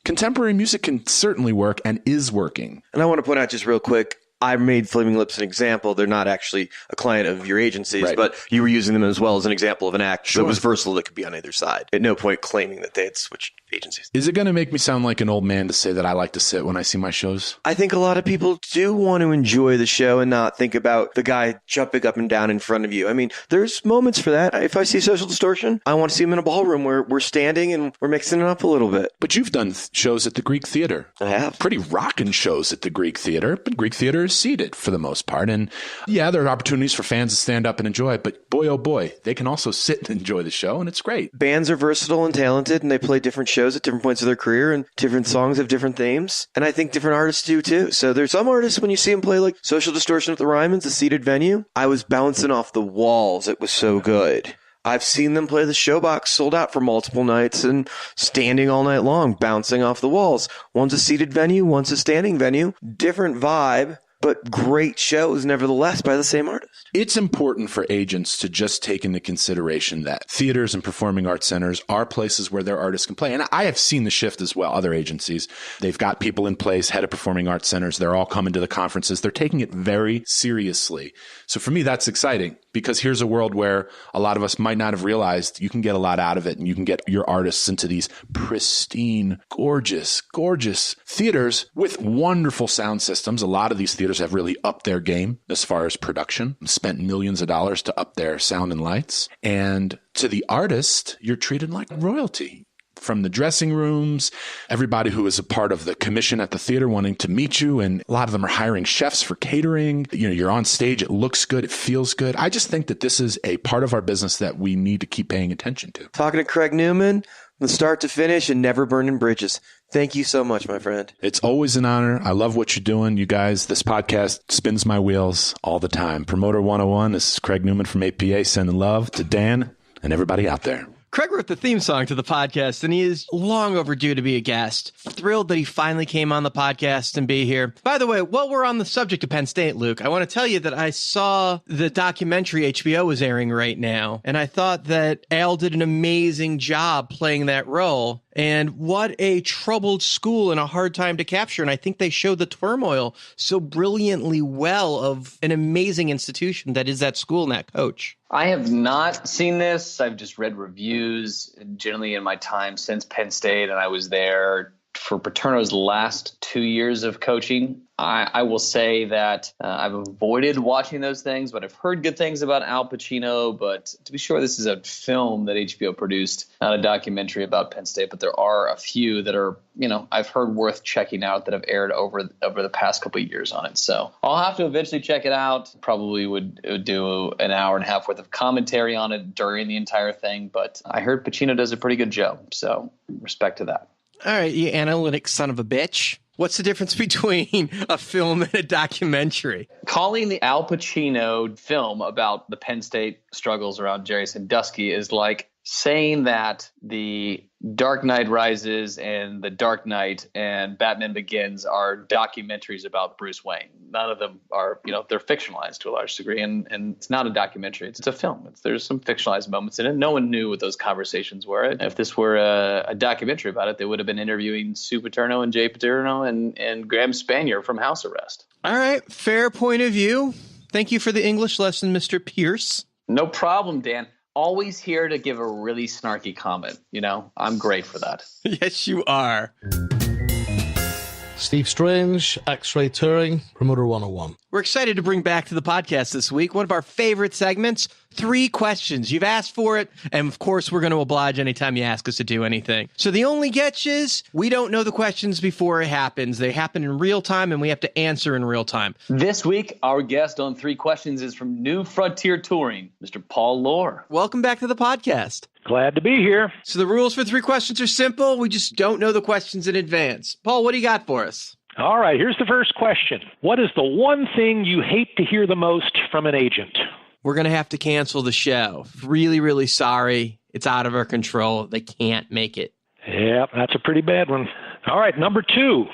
contemporary music can certainly work and is working. And I want to point out just real quick, I made Flaming Lips an example. They're not actually a client of your agencies, Right. but you were using them as well as an example of an act Sure. that was versatile, that could be on either side. At no point claiming that they had switched agencies. Is it going to make me sound like an old man to say that I like to sit when I see my shows? I think a lot of people do want to enjoy the show and not think about the guy jumping up and down in front of you. I mean, there's moments for that. If I see Social Distortion, I want to see him in a ballroom where we're standing and we're mixing it up a little bit. But you've done shows at the Greek Theater. I have. Pretty rockin' shows at the Greek Theater, but Greek Theater is seated for the most part. And yeah, there are opportunities for fans to stand up and enjoy it, but boy, oh boy, they can also sit and enjoy the show, and it's great. Bands are versatile and talented, and they play different shows at different points of their career, and different songs have different themes. And I think different artists do too. So there's some artists, when you see them play like Social Distortion at the Ryman's, a seated venue, I was bouncing off the walls. It was so good. I've seen them play the Showbox sold out for multiple nights and standing all night long, bouncing off the walls. One's a seated venue, one's a standing venue. Different vibe, but great shows nevertheless by the same artist. It's important for agents to just take into consideration that theaters and performing arts centers are places where their artists can play. And I have seen the shift as well. Other agencies, they've got people in place, head of performing arts centers. They're all coming to the conferences. They're taking it very seriously. So for me, that's exciting. because here's a world where a lot of us might not have realized you can get a lot out of it, and you can get your artists into these pristine, gorgeous, gorgeous theaters with wonderful sound systems. A lot of these theaters have really upped their game as far as production, spent millions of dollars to up their sound and lights. And to the artist, you're treated like royalty. From the dressing rooms, everybody who is a part of the commission at the theater wanting to meet you, and a lot of them are hiring chefs for catering. You know, you're on stage, it looks good, it feels good. I just think that this is a part of our business that we need to keep paying attention to. Talking to Craig Newman from start to finish and never burning bridges. Thank you so much, my friend. It's always an honor. I love what you're doing. You guys, this podcast spins my wheels all the time. Promoter 101, this is Craig Newman from APA, sending love to Dan and everybody out there. Craig wrote the theme song to the podcast, and he is long overdue to be a guest. Thrilled that he finally came on the podcast and be here. By the way, while we're on the subject of Penn State, Luke, I want to tell you that I saw the documentary HBO is airing right now, and I thought that Al did an amazing job playing that role. And what a troubled school and a hard time to capture. And I think they showed the turmoil so brilliantly well of an amazing institution that is that school and that coach. I have not seen this. I've just read reviews generally in my time since Penn State, and I was there for Paterno's last 2 years of coaching. I will say that I've avoided watching those things, but I've heard good things about Al Pacino. But to be sure, this is a film that HBO produced, not a documentary about Penn State. But there are a few that are, I've heard worth checking out that have aired over the past couple of years on it. So I'll have to eventually check it out. Probably would do an hour and a half worth of commentary on it during the entire thing. But I heard Pacino does a pretty good job. So respect to that. All right, you analytic son of a bitch. What's the difference between a film and a documentary? Calling the Al Pacino film about the Penn State struggles around Jerry Sandusky is like saying that the Dark Knight Rises and The Dark Knight and Batman Begins are documentaries about Bruce Wayne. None of them are, they're fictionalized to a large degree, and it's not a documentary. It's a film. There's some fictionalized moments in it. No one knew what those conversations were. If this were a documentary about it, they would have been interviewing Sue Paterno and Jay Paterno and Graham Spanier from House Arrest. All right, fair point of view. Thank you for the English lesson, Mr. Pierce. No problem, Dan. Always here to give a really snarky comment. I'm great for that. Yes, you are. Steve Strange, X-Ray Touring, Promoter 101. We're excited to bring back to the podcast this week one of our favorite segments, 3 questions. You've asked for it, and of course, we're going to oblige anytime you ask us to do anything. So the only catch is we don't know the questions before it happens. They happen in real time, and we have to answer in real time. This week, our guest on 3 questions is from New Frontier Touring, Mr. Paul Lohr. Welcome back to the podcast. Glad to be here. So the rules for 3 questions are simple. We just don't know the questions in advance. Paul, what do you got for us? All right, here's the first question. What is the one thing you hate to hear the most from an agent? We're going to have to cancel the show. Really, really sorry. It's out of our control. They can't make it. Yeah, that's a pretty bad one. All right, number 2.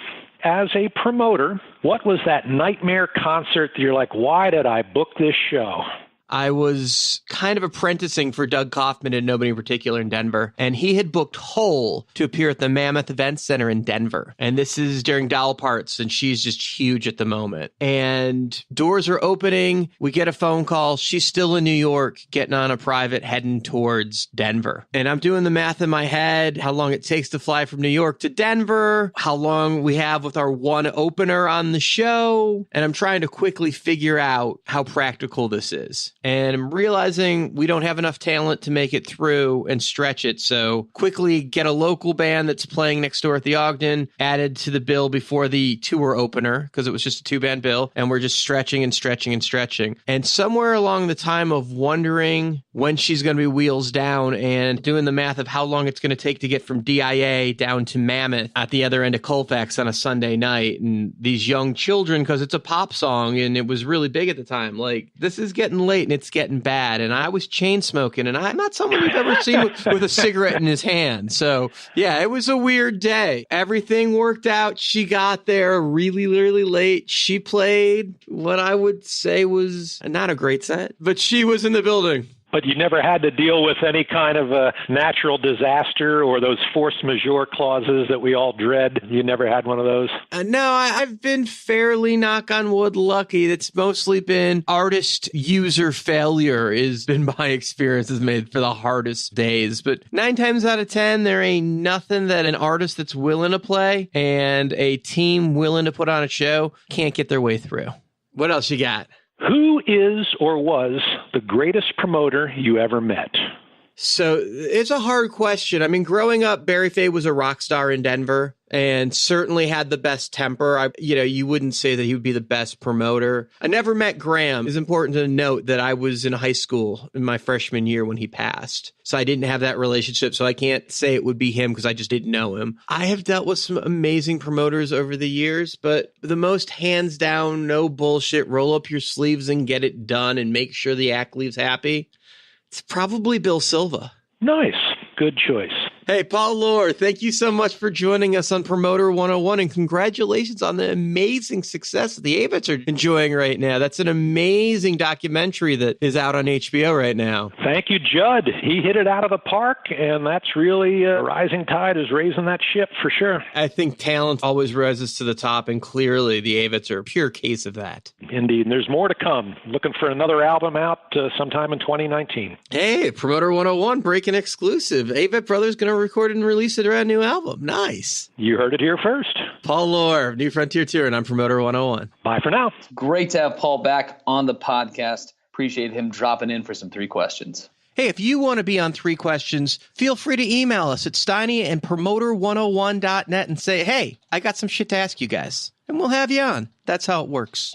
As a promoter, what was that nightmare concert that you're like, why did I book this show? I was kind of apprenticing for Doug Kaufman and nobody in particular in Denver, and he had booked Hole to appear at the Mammoth Event Center in Denver. And this is during Doll Parts, and she's just huge at the moment. And doors are opening. We get a phone call. She's still in New York, getting on a private, heading towards Denver. And I'm doing the math in my head, how long it takes to fly from New York to Denver, how long we have with our one opener on the show. And I'm trying to quickly figure out how practical this is. And I'm realizing we don't have enough talent to make it through and stretch it. So quickly get a local band that's playing next door at the Ogden added to the bill before the tour opener, because it was just a 2-band bill. And we're just stretching and stretching and stretching. And somewhere along the time of wondering when she's going to be wheels down and doing the math of how long it's going to take to get from DIA down to Mammoth at the other end of Colfax on a Sunday night. And these young children, because it's a pop song and it was really big at the time, like, this is getting late and it's getting bad. And I was chain smoking, and I'm not someone you've ever seen with a cigarette in his hand. So yeah, it was a weird day. Everything worked out. She got there really, really late. She played what I would say was not a great set, but she was in the building. But you never had to deal with any kind of a natural disaster or those force majeure clauses that we all dread? You never had one of those? No, I've been fairly, knock on wood, lucky. It's mostly been artist user failure has been my experience has made for the hardest days. But 9 times out of 10, there ain't nothing that an artist that's willing to play and a team willing to put on a show can't get their way through. What else you got? Who is or was the greatest promoter you ever met? So it's a hard question. I mean, growing up, Barry Fay was a rock star in Denver and certainly had the best temper. You wouldn't say that he would be the best promoter. I never met Graham. It's important to note that I was in high school in my freshman year when he passed. So I didn't have that relationship. So I can't say it would be him because I just didn't know him. I have dealt with some amazing promoters over the years, but the most hands down, no bullshit, roll up your sleeves and get it done and make sure the act leaves happy. It's probably Bill Silva. Nice. Good choice. Hey, Paul Lohr, thank you so much for joining us on Promoter 101, and congratulations on the amazing success that the AVITs are enjoying right now. That's an amazing documentary that is out on HBO right now. Thank you, Judd. He hit it out of the park, and that's really a rising tide is raising that ship for sure. I think talent always rises to the top, and clearly the AVITs are a pure case of that. Indeed, and there's more to come. Looking for another album out sometime in 2019. Hey, Promoter 101, breaking exclusive. AVIT Brothers going to record and release a brand new album. Nice. You heard it here first. Paul Lohr, New Frontier Tour, and I'm Promoter 101. Bye for now. Great to have Paul back on the podcast. Appreciate him dropping in for some 3 questions. Hey, if you want to be on 3 questions, feel free to email us at steiny@promoter101.net and say, hey, I got some shit to ask you guys. And we'll have you on. That's how it works.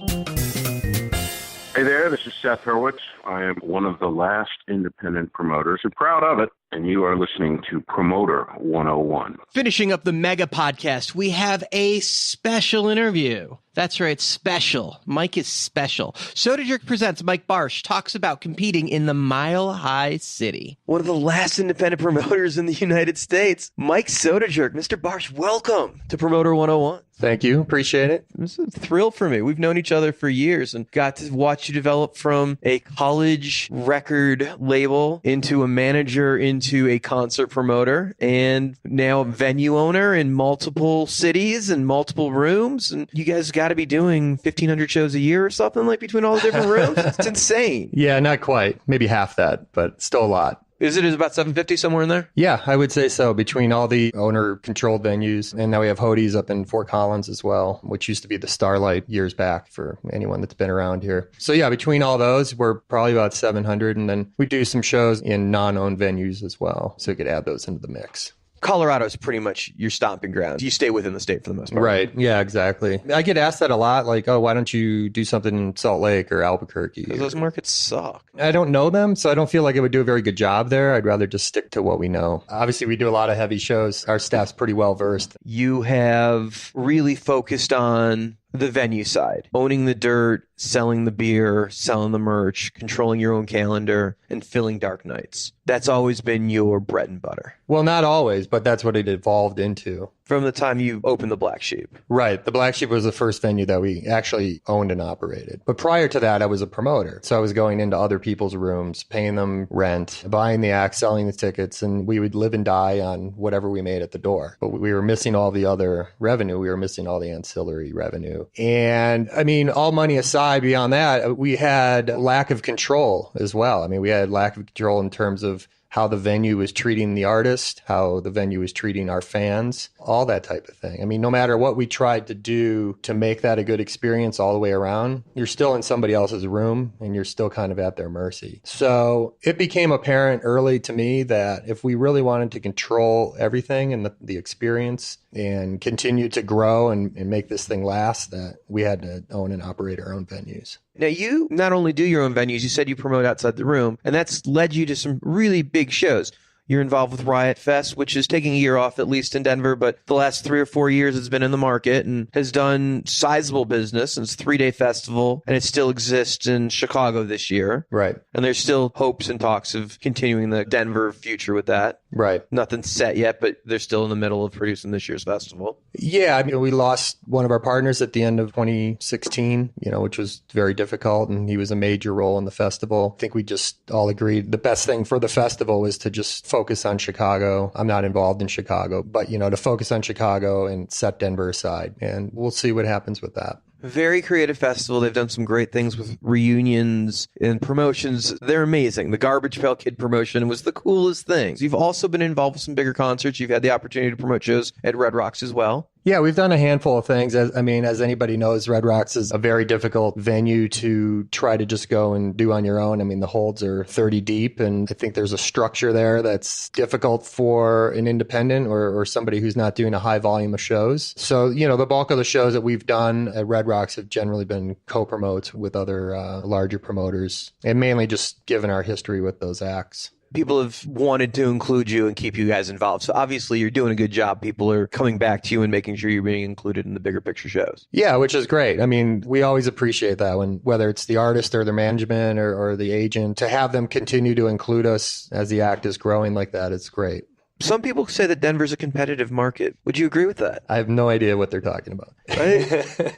Hey there, this is Seth Hurwitz. I am one of the last independent promoters and proud of it. And you are listening to Promoter 101. Finishing up the Mega Podcast, we have a special interview. That's right, special. Mike is special. Soda Jerk Presents Mike Barsch talks about competing in the Mile High City. One of the last independent promoters in the United States, Mike Soda Jerk. Mr. Barsch, welcome to Promoter 101. Thank you. Appreciate it. This is a thrill for me. We've known each other for years and got to watch you develop from a college record label into a manager, into a concert promoter, and now a venue owner in multiple cities and multiple rooms. And you guys got to be doing 1,500 shows a year or something, like between all the different rooms. It's insane. Yeah, not quite. Maybe half that, but still a lot. Is it about 750 somewhere in there? Yeah, I would say so. Between all the owner-controlled venues, and now we have Hody's up in Fort Collins as well, which used to be the Starlight years back for anyone that's been around here. So yeah, between all those, we're probably about 700, and then we do some shows in non-owned venues as well, so we could add those into the mix. Colorado is pretty much your stomping ground. You stay within the state for the most part. Right. Yeah, exactly. I get asked that a lot, like, oh, why don't you do something in Salt Lake or Albuquerque? Because those markets suck. I don't know them, so I don't feel like I would do a very good job there. I'd rather just stick to what we know. Obviously, we do a lot of heavy shows. Our staff's pretty well versed. You have really focused on the venue side, owning the dirt, selling the beer, selling the merch, controlling your own calendar, and filling dark nights. That's always been your bread and butter. Well, not always, but that's what it evolved into. From the time you opened the Black Sheep. Right. The Black Sheep was the first venue that we actually owned and operated. But prior to that, I was a promoter. So I was going into other people's rooms, paying them rent, buying the acts, selling the tickets, and we would live and die on whatever we made at the door. But we were missing all the other revenue. We were missing all the ancillary revenue. And I mean, all money aside, beyond that, we had lack of control as well. I mean, we had lack of control in terms of how the venue was treating the artist, how the venue was treating our fans, all that type of thing. I mean, no matter what we tried to do to make that a good experience all the way around, you're still in somebody else's room and you're still kind of at their mercy. So it became apparent early to me that if we really wanted to control everything and the experience and continue to grow and make this thing last, that we had to own and operate our own venues. Now, you not only do your own venues, you said you promote outside the room, and that's led you to some really big shows. You're involved with Riot Fest, which is taking a year off, at least in Denver, but the last 3 or 4 years it's been in the market and has done sizable business. And it's a 3-day festival, and it still exists in Chicago this year. Right. And there's still hopes and talks of continuing the Denver future with that. Right. Nothing's set yet, but they're still in the middle of producing this year's festival. Yeah, I mean, we lost one of our partners at the end of 2016, which was very difficult, and he was a major role in the festival. I think we just all agreed the best thing for the festival was to just focus on Chicago. I'm not involved in Chicago, but, to focus on Chicago and set Denver aside, and we'll see what happens with that. Very creative festival. They've done some great things with reunions and promotions. They're amazing. The Garbage Pail Kid promotion was the coolest thing. You've also been involved with some bigger concerts. You've had the opportunity to promote shows at Red Rocks as well. Yeah, we've done a handful of things. As anybody knows, Red Rocks is a very difficult venue to try to just go and do on your own. I mean, the holds are 30 deep, and I think there's a structure there that's difficult for an independent or somebody who's not doing a high volume of shows. So, the bulk of the shows that we've done at Red Rocks have generally been co-promotes with other larger promoters, and mainly just given our history with those acts. People have wanted to include you and keep you guys involved. So obviously you're doing a good job. People are coming back to you and making sure you're being included in the bigger picture shows. Yeah, which is great. I mean, we always appreciate that whether it's the artist or their management or the agent, to have them continue to include us as the act is growing like that, it's great. Some people say that Denver's a competitive market. Would you agree with that? I have no idea what they're talking about. Right?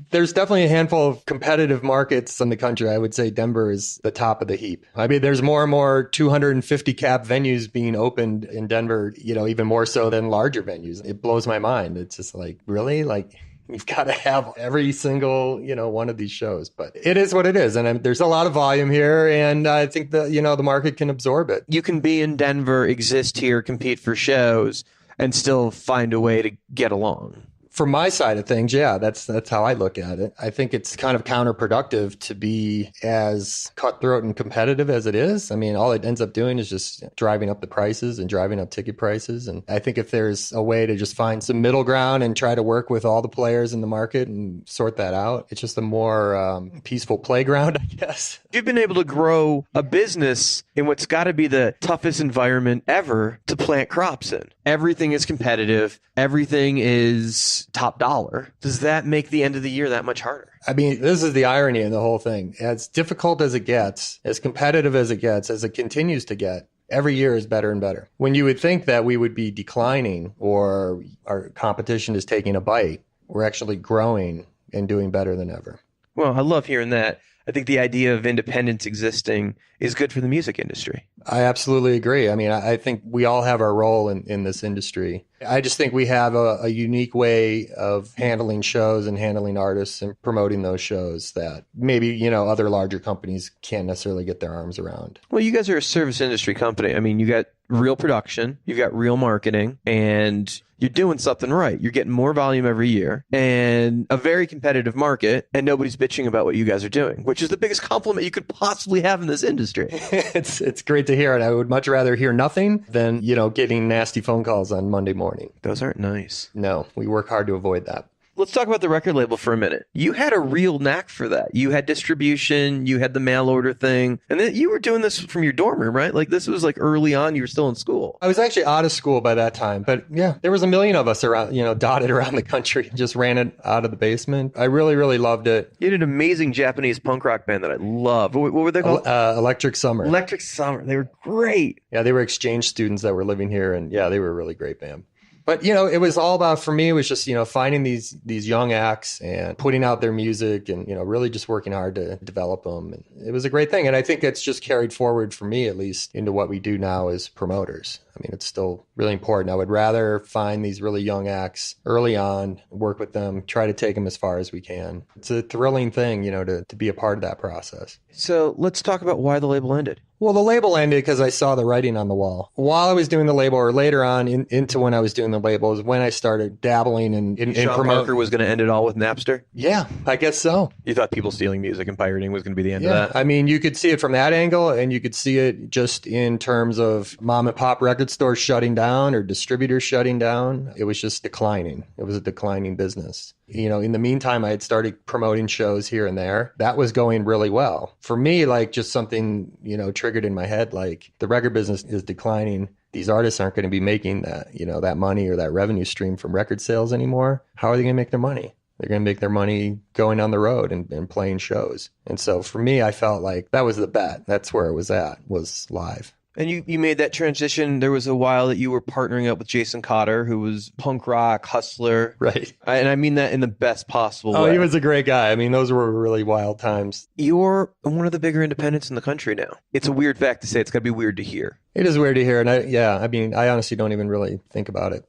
There's definitely a handful of competitive markets in the country. I would say Denver is the top of the heap. I mean, there's more and more 250 cap venues being opened in Denver, even more so than larger venues. It blows my mind. It's just like, really? Like, you've got to have every single, one of these shows. But it is what it is. And there's a lot of volume here. And I think the market can absorb it. You can be in Denver, exist here, compete for shows, and still find a way to get along. From my side of things, yeah, that's how I look at it. I think it's kind of counterproductive to be as cutthroat and competitive as it is. I mean, all it ends up doing is just driving up the prices and driving up ticket prices. And I think if there's a way to just find some middle ground and try to work with all the players in the market and sort that out, it's just a more peaceful playground, I guess. You've been able to grow a business in what's got to be the toughest environment ever to plant crops in. Everything is competitive. Everything is top dollar. Does that make the end of the year that much harder? I mean, this is the irony in the whole thing. As difficult as it gets, as competitive as it gets, as it continues to get, every year is better and better. When you would think that we would be declining or our competition is taking a bite, we're actually growing and doing better than ever. Well, I love hearing that. I think the idea of independence existing is good for the music industry. I absolutely agree. I mean, I think we all have our role in this industry. I just think we have a unique way of handling shows and handling artists and promoting those shows that maybe, other larger companies can't necessarily get their arms around. Well, you guys are a service industry company. I mean, you got real production, you've got real marketing, and you're doing something right. You're getting more volume every year and a very competitive market, and nobody's bitching about what you guys are doing, which is the biggest compliment you could possibly have in this industry. It's great to hear it. I would much rather hear nothing than, getting nasty phone calls on Monday morning. Those aren't nice. No, we work hard to avoid that. Let's talk about the record label for a minute. You had a real knack for that. You had distribution, you had the mail order thing, and then you were doing this from your dorm room, right? Like this was like early on, you were still in school. I was actually out of school by that time, but yeah, there was a million of us around, dotted around the country. Just ran it out of the basement. I really, really loved it. You had an amazing Japanese punk rock band that I loved. What were they called? Electric Summer. Electric Summer. They were great. Yeah, they were exchange students that were living here, and yeah, they were a really great band. But, it was all about, for me, it was just, finding these young acts and putting out their music and, really just working hard to develop them. And it was a great thing. And I think it's just carried forward for me, at least, into what we do now as promoters. I mean, it's still really important. I would rather find these really young acts early on, work with them, try to take them as far as we can. It's a thrilling thing, to be a part of that process. So let's talk about why the label ended. Well, the label ended because I saw the writing on the wall. While I was doing the label, or later on into when I was doing the label, is when I started dabbling in Sean Parker was going to end it all with Napster? Yeah, I guess so. You thought people stealing music and pirating was going to be the end of that? I mean, you could see it from that angle, and you could see it just in terms of mom and pop record record stores shutting down or distributors shutting down. It was just declining. It was a declining business. You know, in the meantime, I had started promoting shows here and there. That was going really well. For me, like just something, you know, triggered in my head, like the record business is declining. These artists aren't going to be making that, you know, that money or that revenue stream from record sales anymore. How are they going to make their money? They're going to make their money going on the road and playing shows. And so for me, I felt like that was the bet. That's where it was at, was live. And you made that transition. There was a while that you were partnering up with Jason Cotter, who was punk rock, hustler. Right. And I mean that in the best possible way. Oh, he was a great guy. I mean, those were really wild times. You're one of the bigger independents in the country now. It's a weird fact to say. It's got to be weird to hear. It is weird to hear. And I honestly don't even really think about it.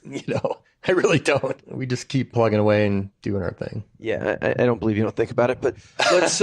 You know, I really don't. We just keep plugging away and doing our thing. Yeah, I don't believe you don't think about it. But let's...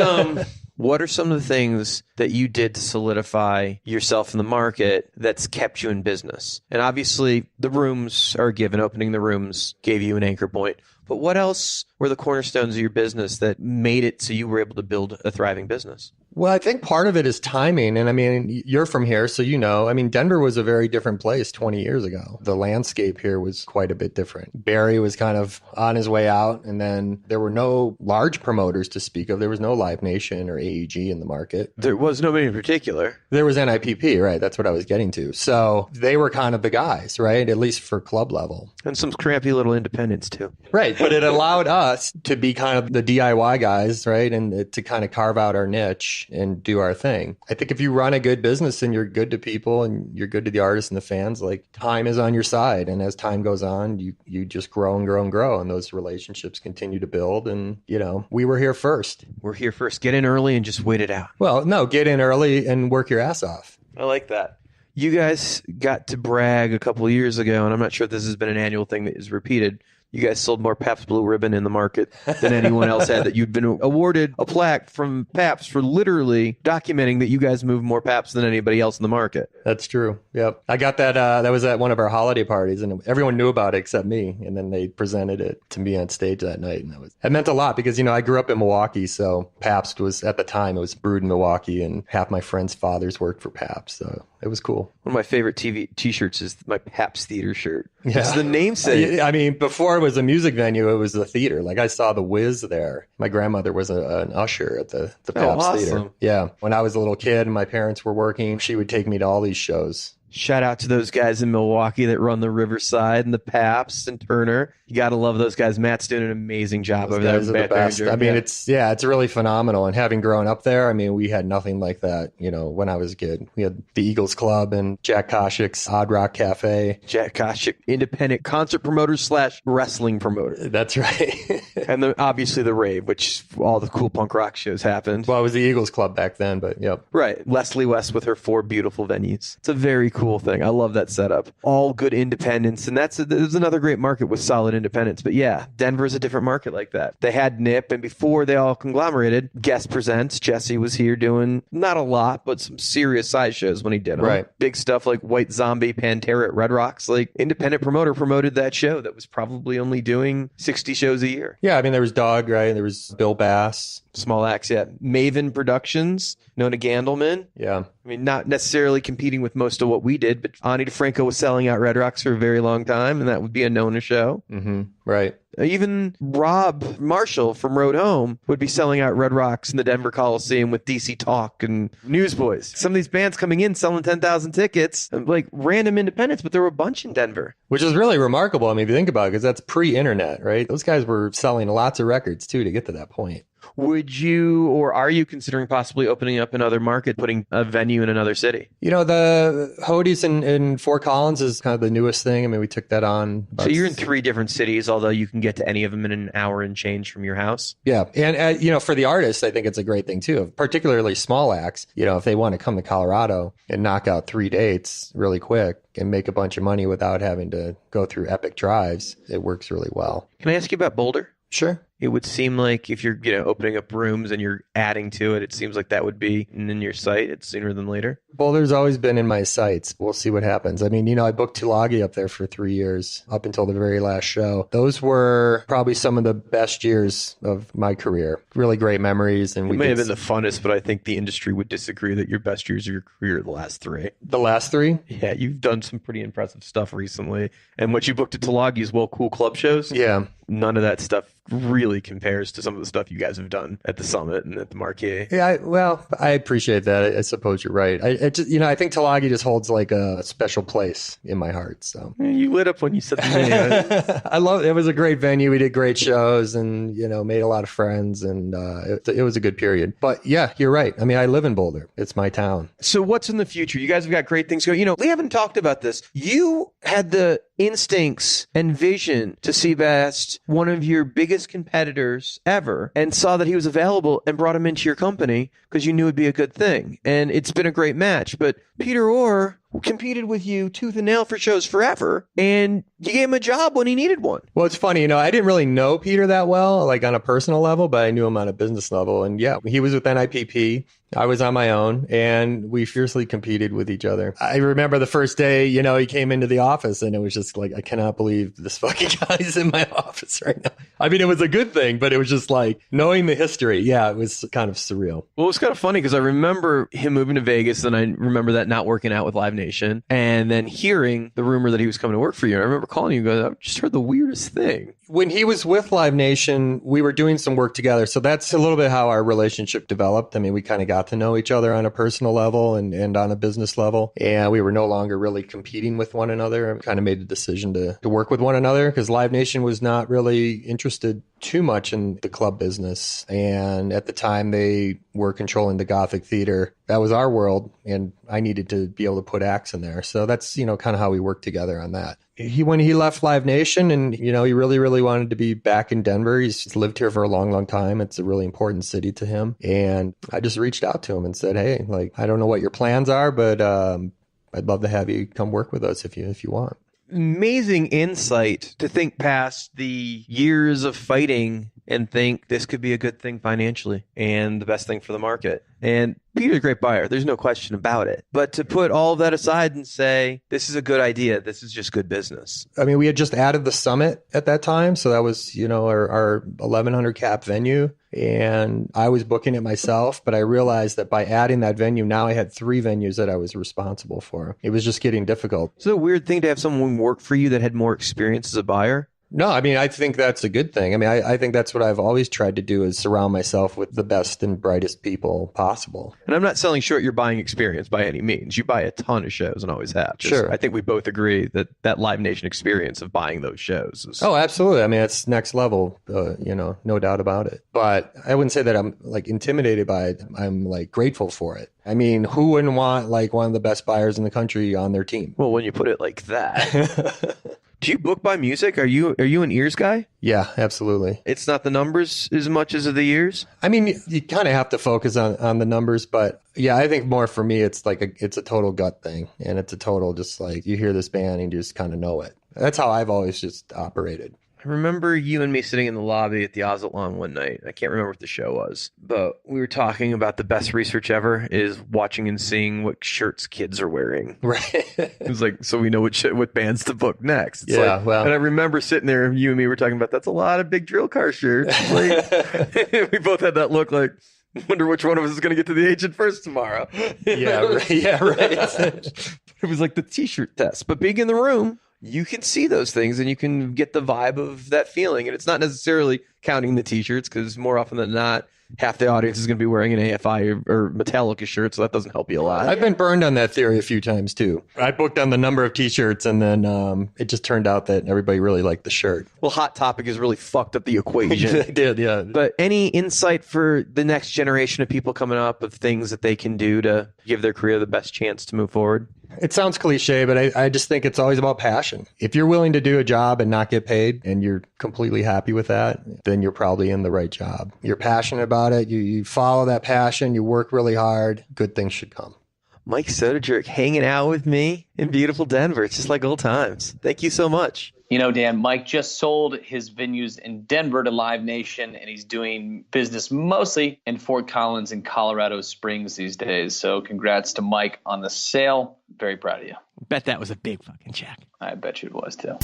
What are some of the things that you did to solidify yourself in the market that's kept you in business? And obviously, the rooms are given. Opening the rooms gave you an anchor point. But what else were the cornerstones of your business that made it so you were able to build a thriving business? Well, I think part of it is timing. And I mean, you're from here, so you know. I mean, Denver was a very different place 20 years ago. The landscape here was quite a bit different. Barry was kind of on his way out, and then there were no large promoters to speak of. There was no Live Nation or AEG in the market. There was nobody in particular. There was NIPP, right? That's what I was getting to. So they were kind of the guys, right? At least for club level. And some crappy little independents, too. Right. But it allowed us to be kind of the DIY guys, right? And to kind of carve out our niche and do our thing. I think if you run a good business and you're good to people and you're good to the artists and the fans, like time is on your side. And as time goes on, you just grow and grow and grow. And those relationships continue to build. And, you know, we were here first. We're here first. Get in early and just wait it out. Well, no, get in early and work your ass off. I like that. You guys got to brag a couple of years ago, and I'm not sure if this has been an annual thing that is repeated. You guys sold more Pabst Blue Ribbon in the market than anyone else had. That you'd been awarded a plaque from Pabst for literally documenting that you guys moved more Pabst than anybody else in the market. That's true. Yep. I got that. That was at one of our holiday parties, and everyone knew about it except me. And then they presented it to me on stage that night, and it meant a lot because, you know, I grew up in Milwaukee, so Pabst was, at the time, it was brewed in Milwaukee, and half my friends' fathers worked for Pabst, so it was cool. One of my favorite T-shirts is my Pabst Theater shirt. Yeah. It's the namesake. I mean, before it was a music venue, it was the theater. Like, I saw the Wiz there. My grandmother was an usher at the Pabst Theater. Yeah. When I was a little kid and my parents were working, she would take me to all these shows. Shout out to those guys in Milwaukee that run the Riverside and the Pabst and Turner. You got to love those guys. Matt's doing an amazing job over there. Those are the best. I mean, it's really phenomenal. And having grown up there, I mean, we had nothing like that, you know, when I was a kid. We had the Eagles Club and Jack Koshik's Odd Rock Cafe. Jack Koshik, independent concert promoter / wrestling promoter. That's right. And obviously the Rave, which all the cool punk rock shows happened. Well, it was the Eagles Club back then, but yep. Right. Leslie West with her 4 beautiful venues. It's a very cool thing. I love that setup. All good independents. And there's another great market with solid independents. But yeah, Denver's a different market like that. They had NIP, and before they all conglomerated, Guest Presents. Jesse was here doing not a lot, but some serious size shows when he did them. Right. Big stuff like White Zombie, Pantera at Red Rocks. Like, independent promoter promoted that show that was probably only doing 60 shows a year. Yeah, I mean, there was Dog, right? There was Bill Bass. Small acts, yeah. Maven Productions, Nona Gandelman. Yeah. I mean, not necessarily competing with most of what we did, but Ani DeFranco was selling out Red Rocks for a very long time, and that would be a Nona show. Mm-hmm. Right. Even Rob Marshall from Road Home would be selling out Red Rocks in the Denver Coliseum with DC Talk and Newsboys. Some of these bands coming in selling 10,000 tickets, like random independents, but there were a bunch in Denver. Which is really remarkable, I mean, if you think about it, because that's pre-internet, right? Those guys were selling lots of records, too, to get to that point. Would you, or are you considering possibly opening up another market, putting a venue in another city? You know, the Hody's in Fort Collins is kind of the newest thing. I mean, we took that on. So you're in 3 different cities, although you can get to any of them in an hour and change from your house? Yeah. And, you know, for the artists, I think it's a great thing, too. Particularly small acts, you know, if they want to come to Colorado and knock out 3 dates really quick and make a bunch of money without having to go through epic drives, it works really well. Can I ask you about Boulder? Sure. It would seem like if you're opening up rooms and you're adding to it, it seems like that would be in your sight. It's sooner than later. Boulder's always been in my sights. We'll see what happens. I mean, I booked Tulagi up there for 3 years, up until the very last show. Those were probably some of the best years of my career. Really great memories. And it may have been the funnest, but I think the industry would disagree that your best years of your career are the last 3. The last 3? Yeah, you've done some pretty impressive stuff recently. And what you booked at Tulagi as well, cool club shows. Yeah. None of that stuff really compares to some of the stuff you guys have done at the Summit and at the Marquee. Yeah, I appreciate that. I suppose you're right. I think Tulagi just holds like a special place in my heart. So you lit up when you said the name. I love it. It was a great venue. We did great shows and made a lot of friends, and it was a good period. But yeah, you're right. I mean, I live in Boulder. It's my town. So what's in the future? You guys have got great things going. We haven't talked about this. You had the instincts and vision to see past one of your biggest competitors ever and saw that he was available and brought him into your company because you knew it'd be a good thing. And it's been a great match. But Peter Orr competed with you tooth and nail for shows forever, and you gave him a job when he needed one. Well, it's funny, I didn't really know Peter that well, like on a personal level, but I knew him on a business level. And yeah, he was with NIPP. I was on my own, and we fiercely competed with each other. I remember the first day, he came into the office, and it was just like, I cannot believe this fucking guy's in my office right now. I mean, it was a good thing, but it was just like knowing the history. Yeah, it was kind of surreal. Well, it was kind of funny because I remember him moving to Vegas, and I remember that not working out with Live Nation, and then hearing the rumor that he was coming to work for you. And I remember calling you and going, I just heard the weirdest thing. When he was with Live Nation, we were doing some work together. So that's a little bit how our relationship developed. I mean, we kind of got to know each other on a personal level and on a business level. And we were no longer really competing with one another. I kind of made the decision to work with one another because Live Nation was not really interested too much in the club business. And at the time, they were controlling the Gothic Theater. That was our world, and I needed to be able to put acts in there. So that's, kind of how we worked together on that. When he left Live Nation and, he really, really wanted to be back in Denver. He's lived here for a long, long time. It's a really important city to him. And I just reached out to him and said, hey, I don't know what your plans are, but I'd love to have you come work with us if you want. Amazing insight to think past the years of fighting and think this could be a good thing financially and the best thing for the market. And Peter's a great buyer. There's no question about it. But to put all of that aside and say, this is a good idea. This is just good business. I mean, we had just added the Summit at that time. So that was, our 1,100 cap venue. And I was booking it myself. But I realized that by adding that venue, now I had 3 venues that I was responsible for. It was just getting difficult. It's a weird thing to have someone work for you that had more experience as a buyer. No, I mean, I think that's a good thing. I mean, I think that's what I've always tried to do is surround myself with the best and brightest people possible. And I'm not selling short your buying experience by any means. You buy a ton of shows and always have. Sure. I think we both agree that Live Nation experience of buying those shows is... Oh, absolutely. I mean, it's next level, no doubt about it. But I wouldn't say that I'm intimidated by it. I'm grateful for it. I mean, who wouldn't want one of the best buyers in the country on their team? Well, when you put it like that... Do you book by music? Are you an ears guy? Yeah, absolutely. It's not the numbers as much as the ears? I mean, you kind of have to focus on the numbers, but yeah, I think more for me, it's it's a total gut thing. And it's a total just you hear this band and you just kind of know it. That's how I've always just operated. I remember you and me sitting in the lobby at the Ozelon one night. I can't remember what the show was, but we were talking about the best research ever is watching and seeing what shirts kids are wearing. Right. It was so we know what bands to book next. It's well. And I remember sitting there, you and me were talking about, that's a lot of big drill car shirts. We both had that look wonder which one of us is going to get to the agent first tomorrow. Yeah, right. Yeah, right. It was like the t-shirt test, but being in the room, you can see those things and you can get the vibe of that feeling. And it's not necessarily counting the t-shirts because more often than not, half the audience is going to be wearing an AFI or Metallica shirt, so that doesn't help you a lot. I've been burned on that theory a few times too. I booked on the number of t-shirts and then it just turned out that everybody really liked the shirt. Well, Hot Topic has really fucked up the equation. It did, yeah. But any insight for the next generation of people coming up of things that they can do to give their career the best chance to move forward? It sounds cliche, but I just think it's always about passion. If you're willing to do a job and not get paid and you're completely happy with that, then you're probably in the right job. You're passionate about it. You follow that passion. You work really hard. Good things should come. Mike Soda Jerk hanging out with me in beautiful Denver. It's just like old times. Thank you so much. You know, Dan, Mike just sold his venues in Denver to Live Nation, and he's doing business mostly in Fort Collins and Colorado Springs these days. So congrats to Mike on the sale. Very proud of you. Bet that was a big fucking check. I bet you it was, too.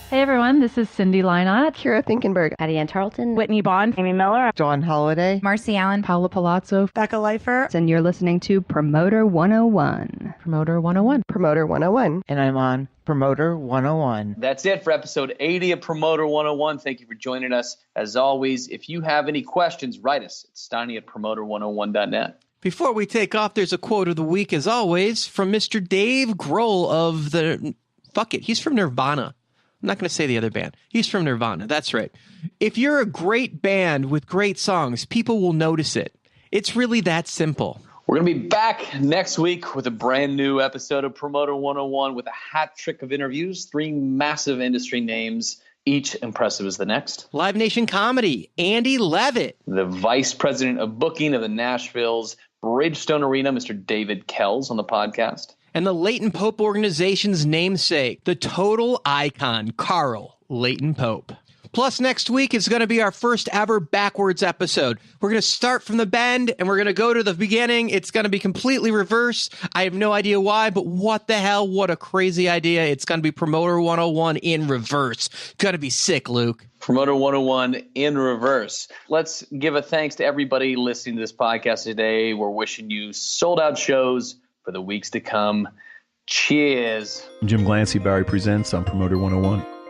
Hey everyone, this is Cindy Leinott, Kira Finkenberg, Patty Ann Tarleton, Whitney Bond, Amy Miller, Dawn Holliday, Marcy Allen, Paula Palazzo, Becca Leifer, And you're listening to Promoter 101. Promoter 101. Promoter 101. And I'm on Promoter 101. That's it for episode 80 of Promoter 101. Thank you for joining us. As always, if you have any questions, write us at steiny@promoter101.net. Before we take off, there's a quote of the week, as always, from Mr. Dave Grohl of the... Fuck it, he's from Nirvana. I'm not going to say the other band. He's from Nirvana. That's right. If you're a great band with great songs, people will notice it. It's really that simple. We're going to be back next week with a brand new episode of Promoter 101 with a hat trick of interviews, 3 massive industry names, each impressive as the next. Live Nation Comedy, Andy Levitt. The Vice President of Booking of the Nashville's Bridgestone Arena, Mr. David Kells, on the podcast. And the Leighton Pope organization's namesake, the total icon, Carl Leighton Pope. Plus, next week is going to be our first ever backwards episode. We're going to start from the bend, and we're going to go to the beginning. It's going to be completely reverse. I have no idea why, but what the hell? What a crazy idea. It's going to be Promoter 101 in reverse. Going to be sick, Luke. Promoter 101 in reverse. Let's give a thanks to everybody listening to this podcast today. We're wishing you sold-out shows for the weeks to come. Cheers. Jim Glancy, Barry Presents on Promoter 101.